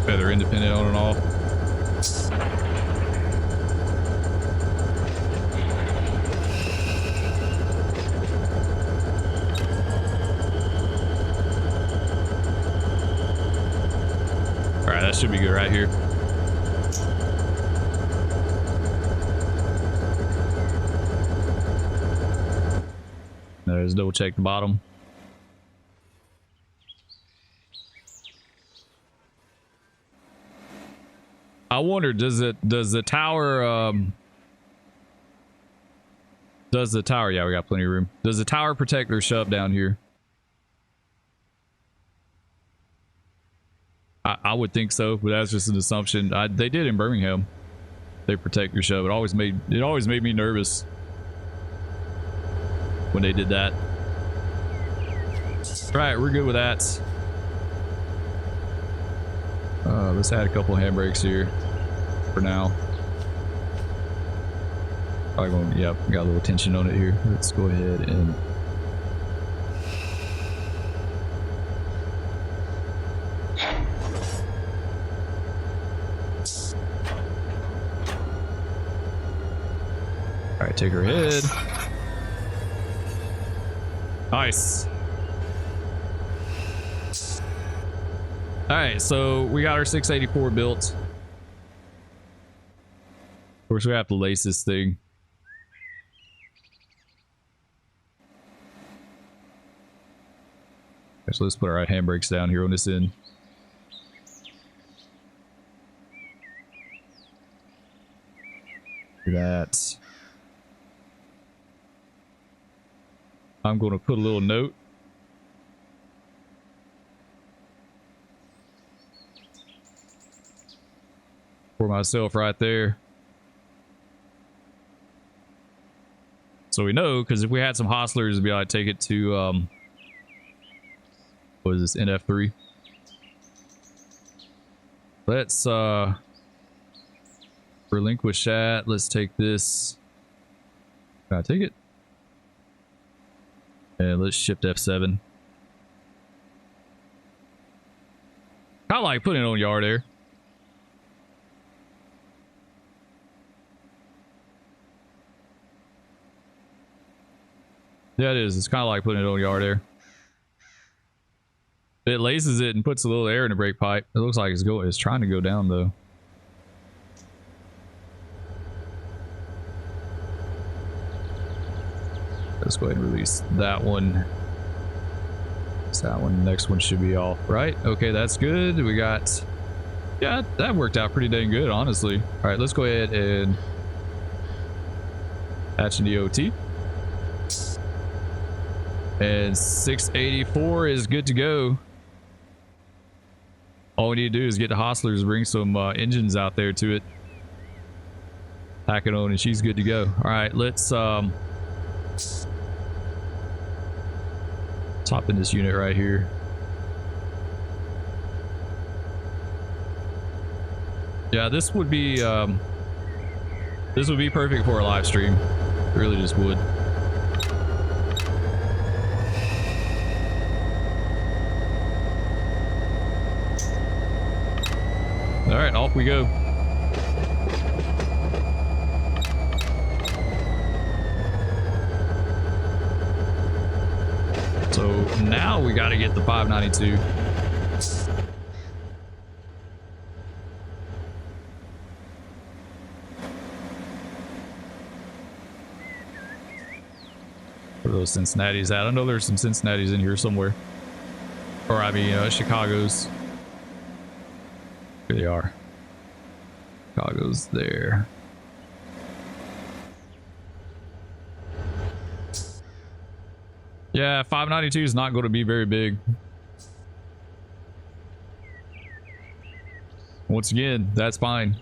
Feather independent on and off. All right, that should be good right here. There's double check the bottom. I wonder, does the tower, yeah, we got plenty of room. Does the tower protect their shove down here? I would think so, but that's just an assumption. They did in Birmingham. They protect your shove. It always made me nervous when they did that. All right, we're good with that. Let's add a couple handbrakes here for now. Yep, got a little tension on it here. Let's go ahead and all right, take her head. Nice. All right, so we got our 684 built. Of course, we have to lace this thing. Actually, let's put our right handbrakes down here on this end. Do that. I'm going to put a little note. For myself right there. So we know, because if we had some hostlers, it'd be like, take it to, what is this, NF3? Let's, relinquish that. Let's take this. Can I take it? And let's shift F7. Kind of like putting it on yard air. Yeah, it is. It's kind of like putting it on yard air. It laces it and puts a little air in the brake pipe. It looks like it's trying to go down though. Let's go ahead and release that one. That one. Next one should be off, right? Okay, that's good. We got, yeah, that worked out pretty dang good, honestly. All right, let's go ahead and patch in the OT. And 684 is good to go. All we need to do is get the hostlers, bring some engines out there to it. Pack it on and she's good to go. All right, let's hop in this unit right here. Yeah, this would be perfect for a live stream. It really just would. All right, off we go. So now we got to get the 592. Where are those Cincinnatis at? I know there's some Cincinnatis in here somewhere. Or I mean, Chicago's. Here they are. Chicago's there. Yeah, 592 is not going to be very big. Once again, that's fine.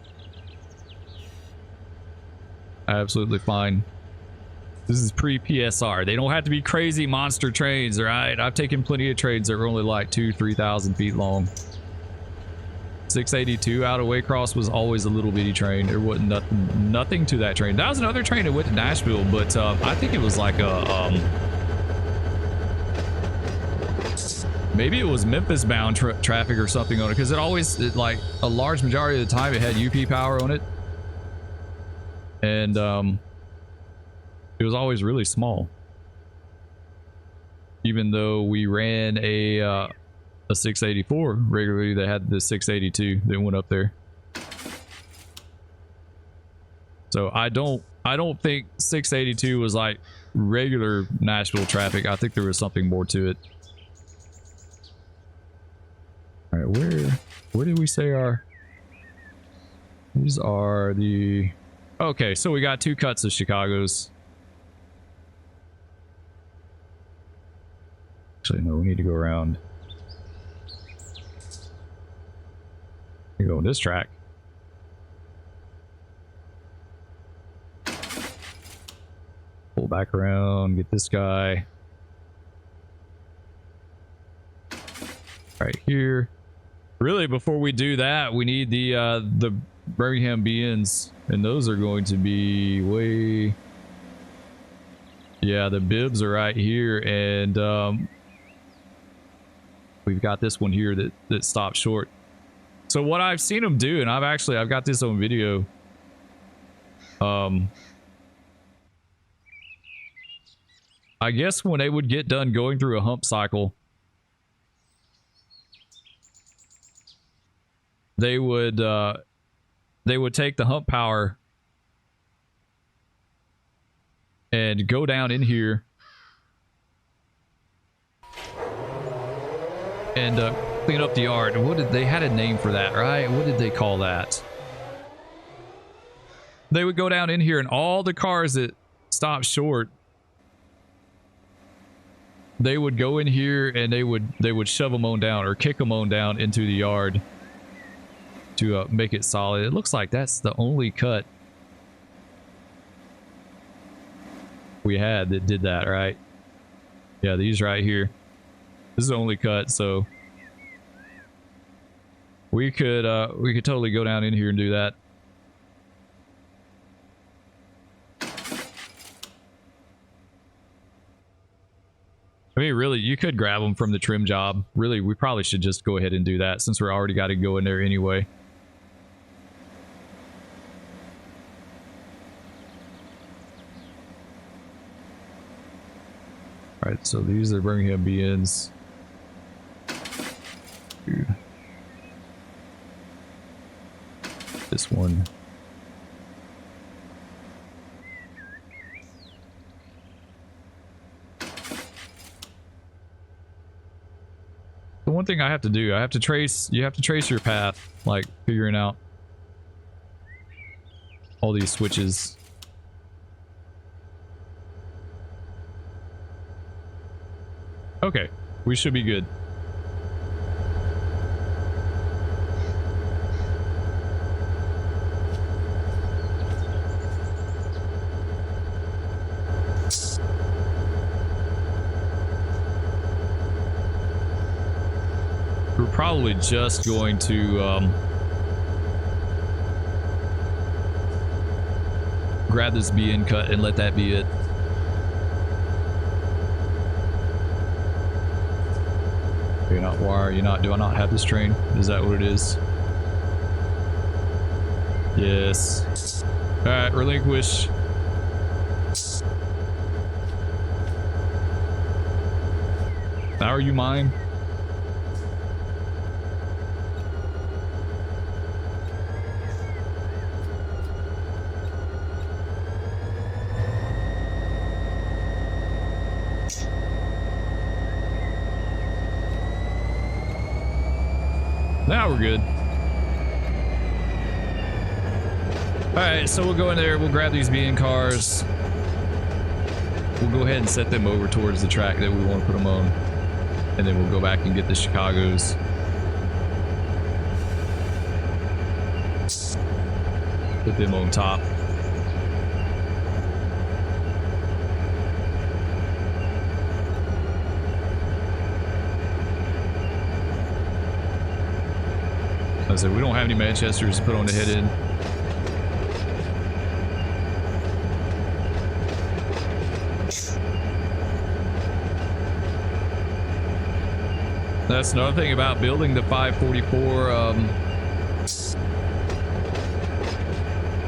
Absolutely fine. This is pre-PSR. They don't have to be crazy monster trains, all right? I've taken plenty of trains that were only like 2,000-3,000 feet long. 682 out of Waycross was always a little bitty train. There wasn't nothing to that train. That was another train that went to Nashville, but I think it was like a maybe it was Memphis bound traffic or something on it, because like a large majority of the time it had UP power on it, and it was always really small, even though we ran a 684 regularly that had the 682 that went up there. So I don't think 682 was like regular Nashville traffic. I think there was something more to it. All right, where did we say our? These are the. Okay, so we got two cuts of Chicago's. Actually, no, we need to go around. We go on this track. Pull back around, get this guy. Right here. Really, before we do that, we need the Birmingham BNs, and those are going to be way. Yeah, the bibs are right here, and we've got this one here that stopped short. So what I've seen them do, and I've got this on video. I guess when they would get done going through a hump cycle, they would take the hump power and go down in here and clean up the yard. What did they had a name for that, right? What did they call that? They would go down in here and all the cars that stopped short, they would go in here and they would shove them on down or kick them on down into the yard to make it solid. It looks like that's the only cut we had that did that, right? Yeah, these right here. This is the only cut, so we could totally go down in here and do that. I mean, really, you could grab them from the trim job. Really, we probably should just go ahead and do that since we're already got to go in there anyway. All right, so these are Birmingham BNs. This one. The one thing I have to do, you have to trace your path, like figuring out all these switches. Okay, we should be good. We're probably just going to grab this BN cut and let that be it. You're not wire, you're not, do I not have this train? Is that what it is? Yes. Alright, relinquish. Now are you mine? Now we're good. Alright, so we'll go in there, we'll grab these BN cars. We'll go ahead and set them over towards the track that we want to put them on. And then we'll go back and get the Chicagos. Put them on top. I said we don't have any Manchesters to put on the head end. That's another thing about building the 544.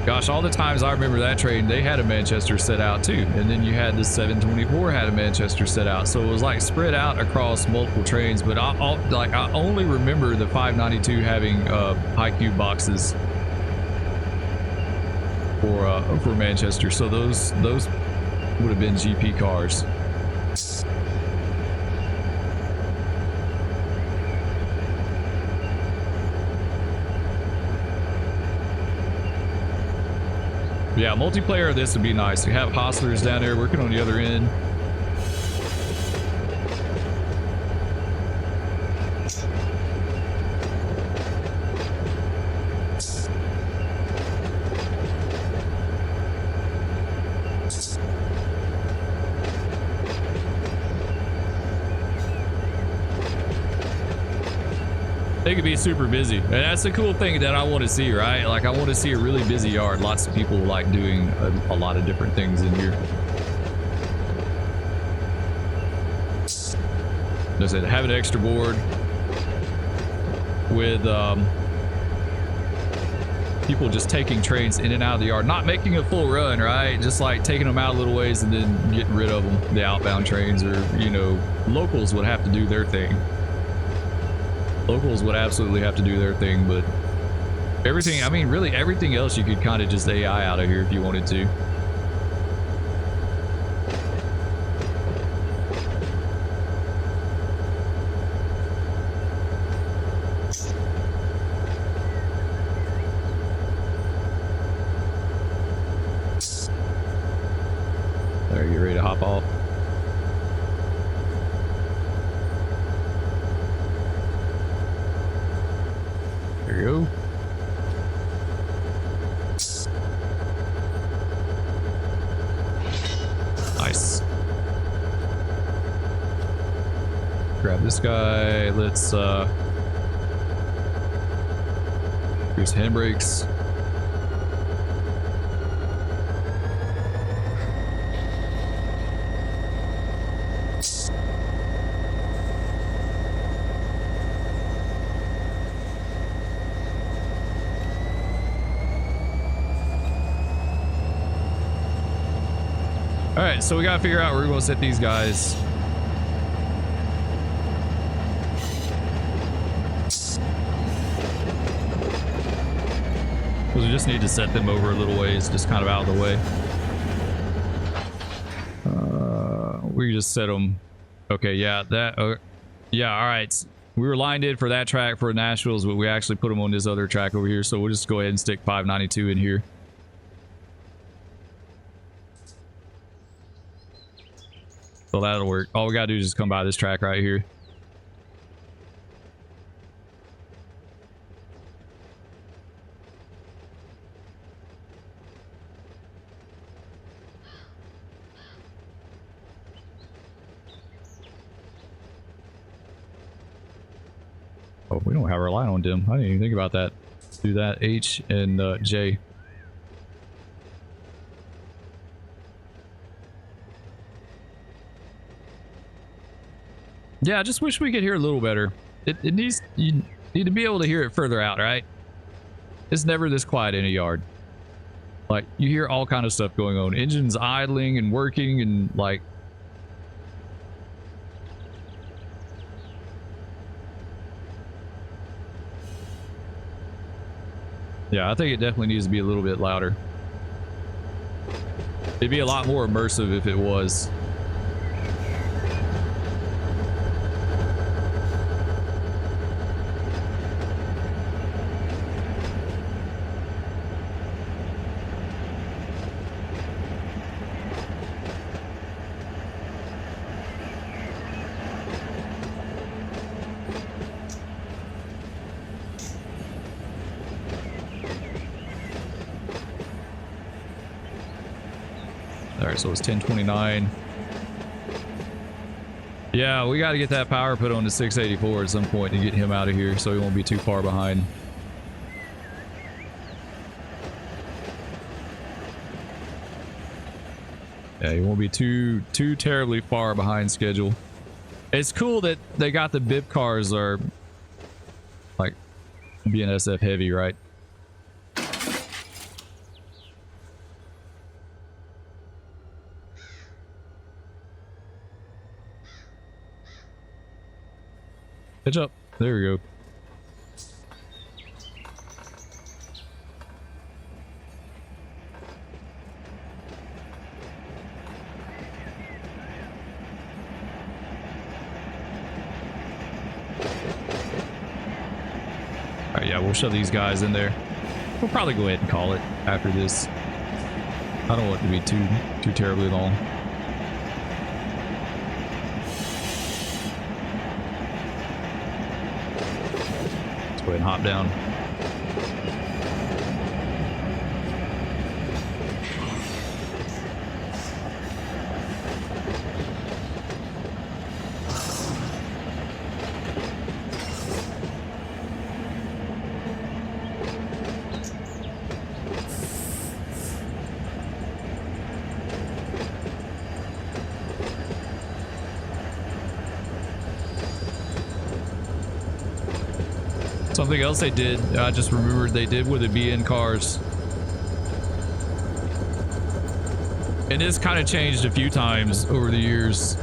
Gosh, all the times I remember that train, they had a Manchester set out too. And then you had the 724 had a Manchester set out. So it was like spread out across multiple trains. But I only remember the 592 having high cube boxes for Manchester. So those would have been GP cars. Yeah, multiplayer of this would be nice. We have hostlers down there working on the other end. They could be super busy, and that's the cool thing that I want to see, right? Like, I want to see a really busy yard. Lots of people like doing a lot of different things in here. As I said, have an extra board with people just taking trains in and out of the yard, not making a full run, right? Just like taking them out a little ways and then getting rid of them. The outbound trains, or, you know, locals would have to do their thing. Locals would absolutely have to do their thing, but everything, I mean, really everything else you could kind of just AI out of here if you wanted to. There, get ready to hop off. There you go. Nice. Grab this guy. Let's use handbrakes. All right, so we gotta figure out where we're gonna set these guys. Because we just need to set them over a little ways, just kind of out of the way. We just set them. Okay, yeah, that. Yeah, all right. We were lined in for that track for Nashville's, but we actually put them on this other track over here. So we'll just go ahead and stick 592 in here. So that'll work. All we gotta do is just come by this track right here. Oh, we don't have our line on dim. I didn't even think about that. Do that H and J. Yeah, I just wish we could hear a little better. It needs, you need to be able to hear it further out, right? It's never this quiet in a yard. Like, you hear all kind of stuff going on. Engines idling and working and like... Yeah, I think it definitely needs to be a little bit louder. It'd be a lot more immersive if it was. So it's 1029. Yeah, we got to get that power put on the 684 at some point to get him out of here so he won't be too far behind. Yeah, he won't be too terribly far behind schedule. It's cool that they got the bib cars are like BNSF heavy, right? Pitch up. There we go. All right, yeah, we'll shove these guys in there. We'll probably go ahead and call it after this. I don't want it to be too terribly long. Go ahead and hop down. Something else they did, I just remembered they did with the BN cars. And this kind of changed a few times over the years.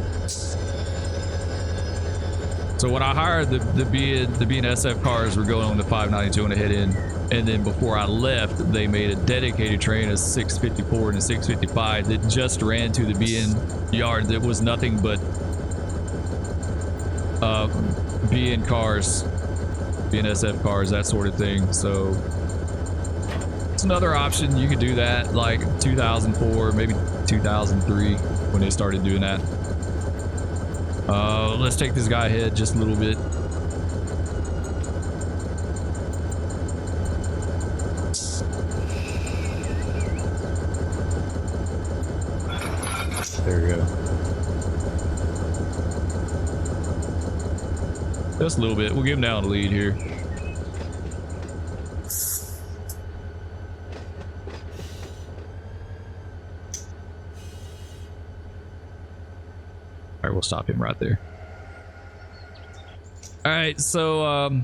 So when I hired the BNSF cars were going on the 592 on the head end. And then before I left, they made a dedicated train, a 654 and a 655 that just ran to the BN yard that was nothing but BN cars. BNSF cars, that sort of thing. So That's another option. You could do that like 2004, maybe 2003 when they started doing that. Let's take this guy ahead just a little bit. There we go. Just a little bit. We'll give him down the lead here. All right, we'll stop him right there. All right, so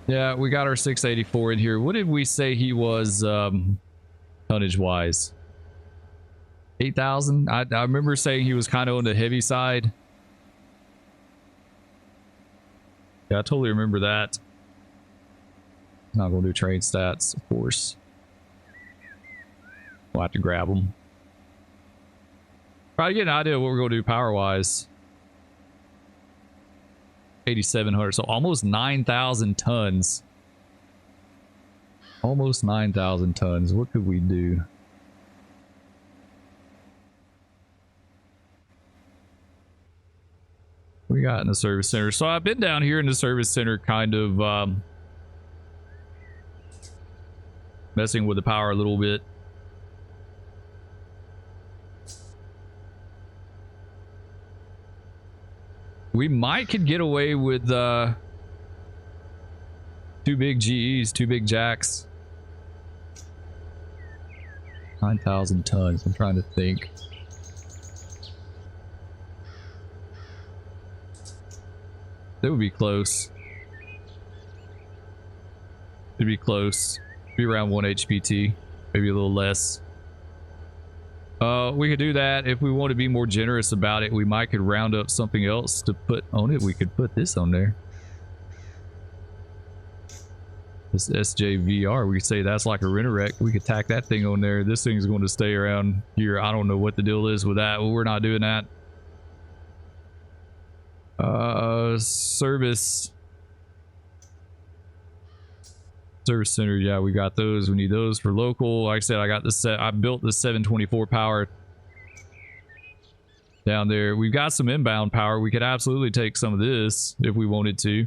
yeah, we got our 684 in here. What did we say he was tonnage wise? 8,000. I remember saying he was kind of on the heavy side. Yeah, I totally remember that. Not gonna do trade stats, of course. We'll have to grab them. Try to get an idea of what we're gonna do power wise. 8,700, so almost 9,000 tons. Almost 9,000 tons. What could we do? We got in the service center. So I've been down here in the service center kind of messing with the power a little bit. We might could get away with 2 big GEs, 2 big jacks. 9,000 tons. I'm trying to think. That would be close. It'd be close. Be around 1 HPT, maybe a little less. We could do that. If we want to be more generous about it, we might could round up something else to put on it. We could put this on there. This SJVR, we could say that's like a rent-a-wreck. We could tack that thing on there. This thing's going to stay around here. I don't know what the deal is with that. Well, we're not doing that. Service center, yeah, we got those. We need those for local. Like I said, I got the set. I built the 724 power down there. We've got some inbound power. We could absolutely take some of this if we wanted to.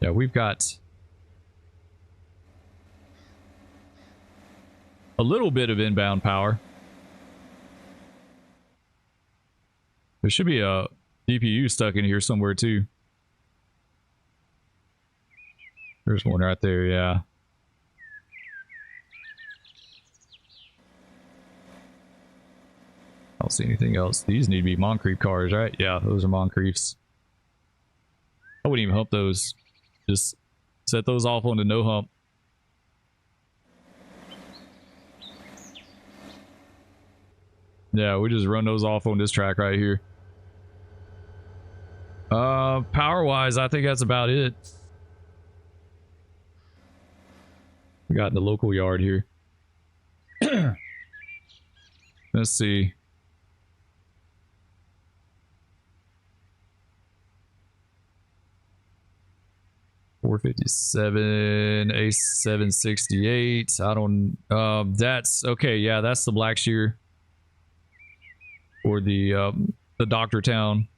Yeah, we've got a little bit of inbound power. There should be a DPU stuck in here somewhere too. There's one right there, yeah. I don't see anything else. These need to be Moncrief cars, right? Yeah, those are Moncriefs. I wouldn't even hump those. Just set those off on the no hump. Yeah, we just run those off on this track right here. Power wise, I think that's about it. We got in the local yard here. Let's see. $457, A768. I don't. That's okay. Yeah, that's the Blackshear or the Doctortown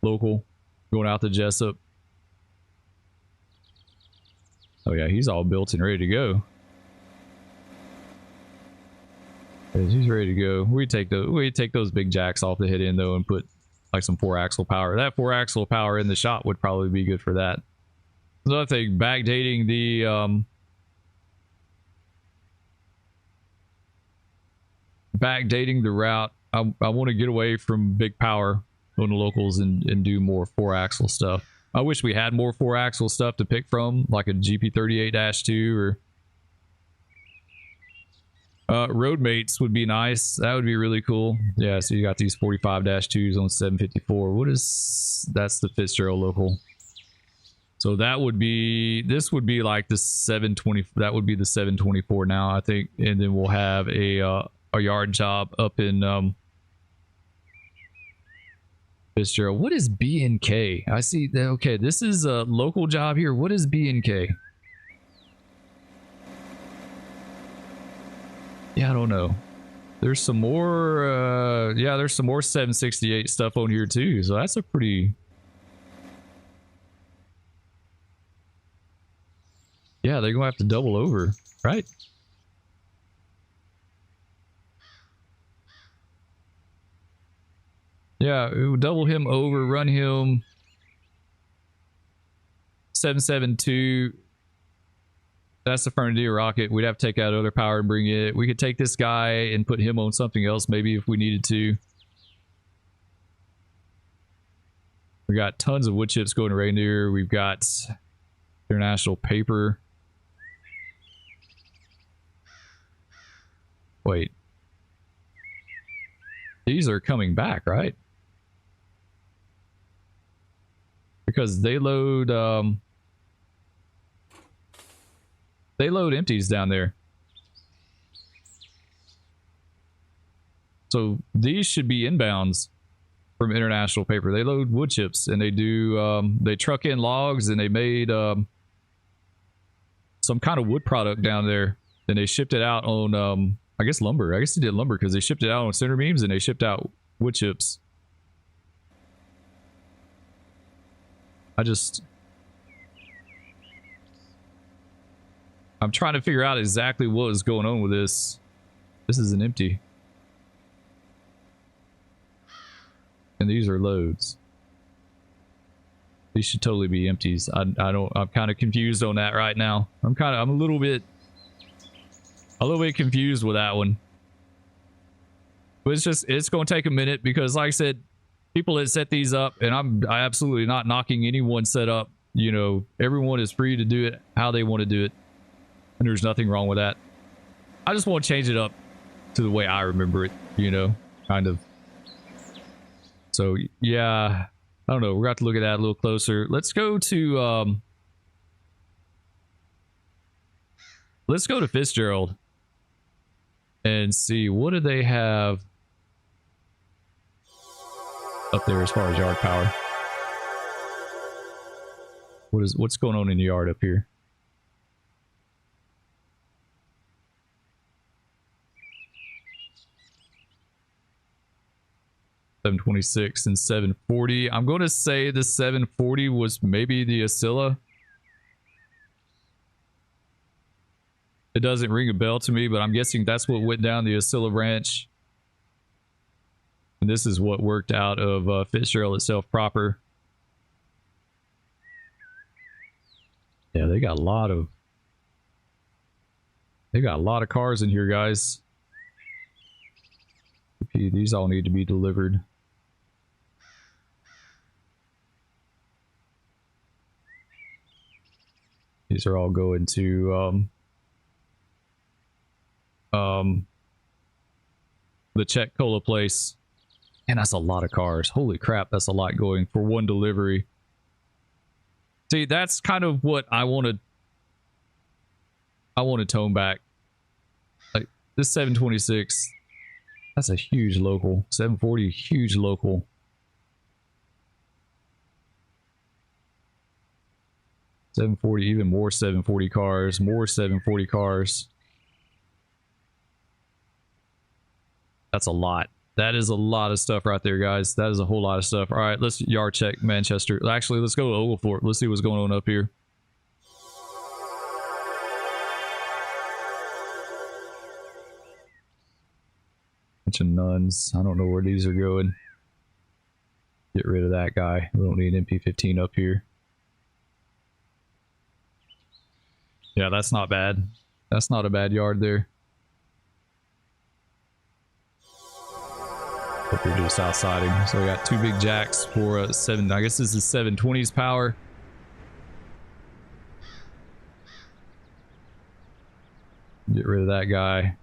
local going out to Jessup. Oh yeah, he's all built and ready to go. He's ready to go. We take those big jacks off the head end though and put like some 4-axle power. That 4-axle power in the shop would probably be good for that. Another thing, backdating the route. I want to get away from big power on the locals and do more 4-axle stuff. I wish we had more 4-axle stuff to pick from, like a GP38-2 or Roadmates would be nice. That would be really cool. Yeah, so you got these 45-2s on 754. That's the Fitzgerald local. So that would be, this would be like the 720, that would be the 724 now, I think. And then we'll have a yard job up in Fitzgerald. What is B&K? I see. Okay, this is a local job here. What is B&K? Yeah, I don't know. There's some more, yeah, there's some more 768 stuff on here too. So that's a pretty... Yeah, they're gonna have to double over, right? Yeah, it would double him over, run him 772. That's the Fernandina rocket. We'd have to take out other power and bring it. We could take this guy and put him on something else maybe if we needed to. We got tons of wood chips going to reindeer. We've got international paper. Wait. These are coming back, right? Because they load empties down there. So these should be inbounds from international paper. They load wood chips and they do they truck in logs, and they made some kind of wood product down there, and they shipped it out on I guess lumber. I guess they did lumber because they shipped it out on center beams and they shipped out wood chips. I'm trying to figure out exactly what is going on with this. This is an empty. And these are loads. These should totally be empties. I'm kind of confused on that right now. I'm a little bit confused with that one. But it's going to take a minute because, like I said, people that set these up, and I'm absolutely not knocking anyone's setup. You know, everyone is free to do it how they want to do it. And there's nothing wrong with that. I just want to change it up to the way I remember it, you know, kind of. So, yeah, I don't know. We're going to have to look at that a little closer. Let's go to Fitzgerald and see what do they have up there as far as yard power. What's going on in the yard up here? $726 and $740. I'm going to say the $740 was maybe the Ascilla. It doesn't ring a bell to me, but I'm guessing that's what went down the Ascilla branch. And this is what worked out of Fitzgerald itself proper. Yeah, they got a lot of cars in here, guys. Okay, these all need to be delivered. These are all going to the Czech Cola place. And that's a lot of cars. Holy crap, that's a lot going for one delivery. See, that's kind of what I want to tone back. Like this 726, that's a huge local. 740, huge local. $740, even more 740 cars, more 740 cars. That's a lot. That is a lot of stuff right there, guys. That is a whole lot of stuff. All right, let's yard check Manchester. Actually, let's go to Oglethorpe. Let's see what's going on up here. Bunch of nuns. I don't know where these are going. Get rid of that guy. We don't need an MP15 up here. Yeah, that's not bad. That's not a bad yard there. Up here to the south siding. So we got two big jacks for 7. I guess this is 720s power. Get rid of that guy.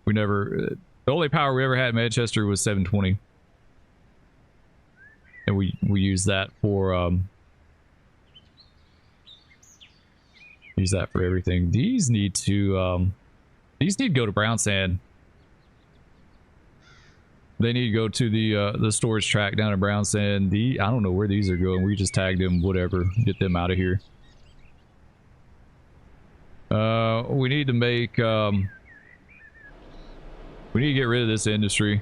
We never... the only power we ever had in Manchester was 720. And we use that for... use that for everything. These need to go to brown sand. They need to go to the storage track down in Brown Sand. I don't know where these are going. We just tagged them, whatever. Get them out of here. We need to make we need to get rid of this industry.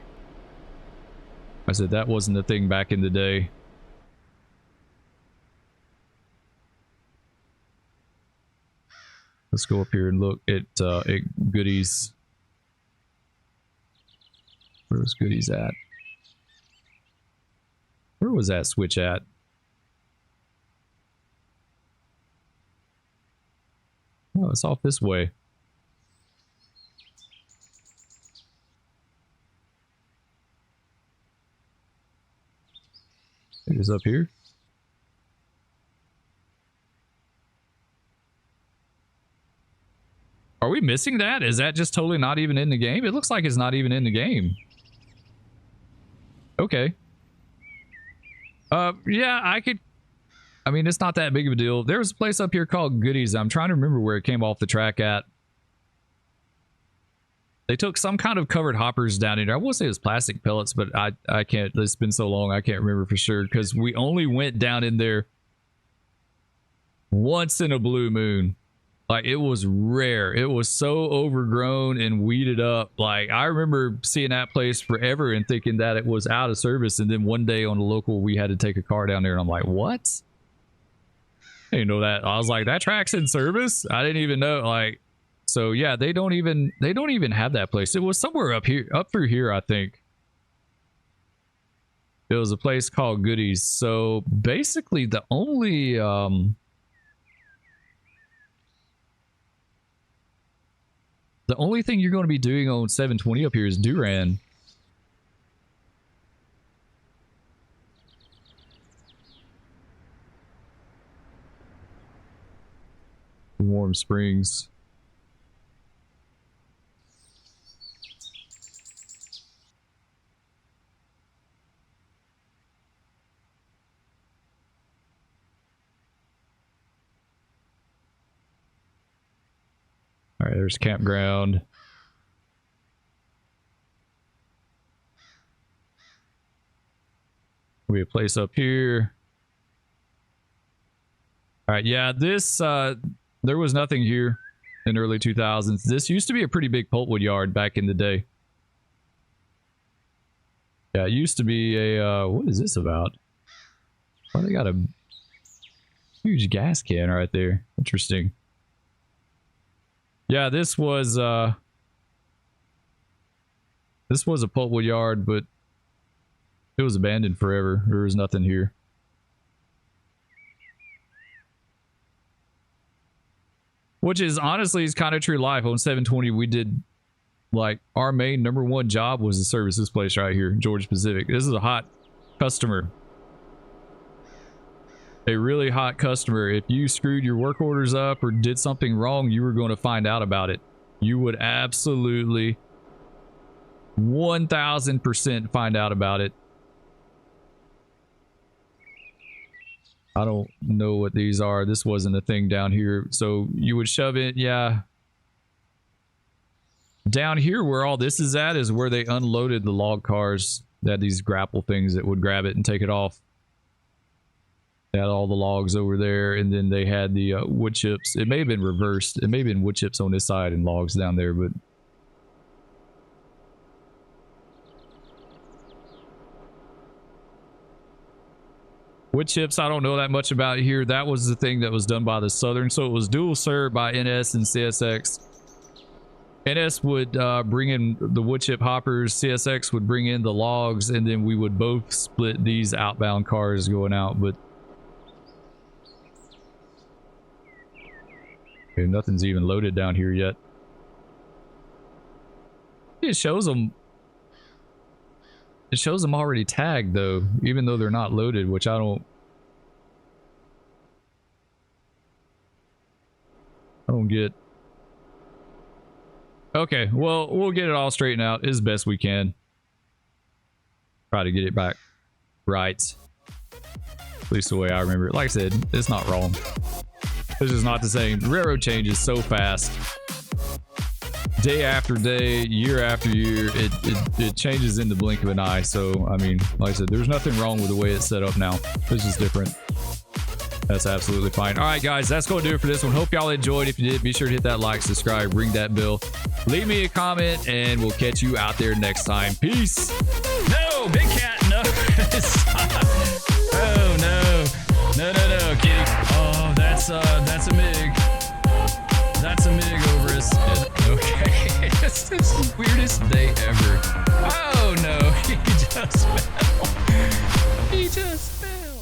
I said that wasn't a thing back in the day. Let's go up here and look at Goodies. Where's Goodies at? Where was that switch at? Oh, it's off this way. It is up here. Are we missing that? Is that just totally not even in the game? It looks like it's not even in the game. Okay. Yeah, I mean, it's not that big of a deal. There's a place up here called Goodies. I'm trying to remember where it came off the track at. They took some kind of covered hoppers down in there. I will say it was plastic pellets, but I can't. It's been so long, I can't remember for sure because we only went down in there once in a blue moon. Like, it was rare. It was so overgrown and weeded up. Like, I remember seeing that place forever and thinking that it was out of service. And then one day on the local, we had to take a car down there. And I'm like, what? I didn't know that. I was like, that track's in service? I didn't even know. Like, so yeah, they don't even have that place. It was somewhere up here, up through here, I think. It was a place called Goodies. So basically the only thing you're going to be doing on 720 up here is Duran. Warm Springs. All right, there's campground. We have a place up here. All right, yeah, this there was nothing here in the early 2000s. This used to be a pretty big pulpwood yard back in the day. Yeah, it used to be a what is this about? Oh, they got a huge gas can right there. Interesting. Yeah, this was a pulpwood yard, but it was abandoned forever. There was nothing here. Which is honestly is kind of true life. On 720, we did, like, our main #1 job was to service this place right here, Georgia Pacific. This is a hot customer. A really hot customer. If you screwed your work orders up or did something wrong, you were going to find out about it. You would absolutely 1000% find out about it. I don't know what these are. This wasn't a thing down here. So you would shove it. Yeah. Down here where all this is at is where they unloaded the log cars. They had these grapple things that would grab it and take it off. They had all the logs over there, and then they had the wood chips. It may have been reversed. It may have been wood chips on this side and logs down there, but wood chips, I don't know that much about here. That was the thing that was done by the Southern. So it was dual served by NS and CSX. NS would bring in the wood chip hoppers. CSX would bring in the logs, and then we would both split these outbound cars going out. But okay, nothing's even loaded down here yet. It shows them. It shows them already tagged though, even though they're not loaded, which I don't get. Okay, well, we'll get it all straightened out as best we can. Try to get it back right. At least the way I remember it. Like I said, it's not wrong. It's just not the same. The railroad changes so fast. day after day, year after year, it changes in the blink of an eye. So, I mean, like I said, there's nothing wrong with the way it's set up now. It's just different. That's absolutely fine. All right, guys, that's going to do it for this one. Hope y'all enjoyed. If you did, be sure to hit that like, subscribe, ring that bell, leave me a comment, and we'll catch you out there next time. Peace. No, big cat, no. Oh, no. No, kitty. Oh, that's a MiG. That's a MiG over us. Okay. It's the weirdest day ever. Oh, no. He just fell. He just fell.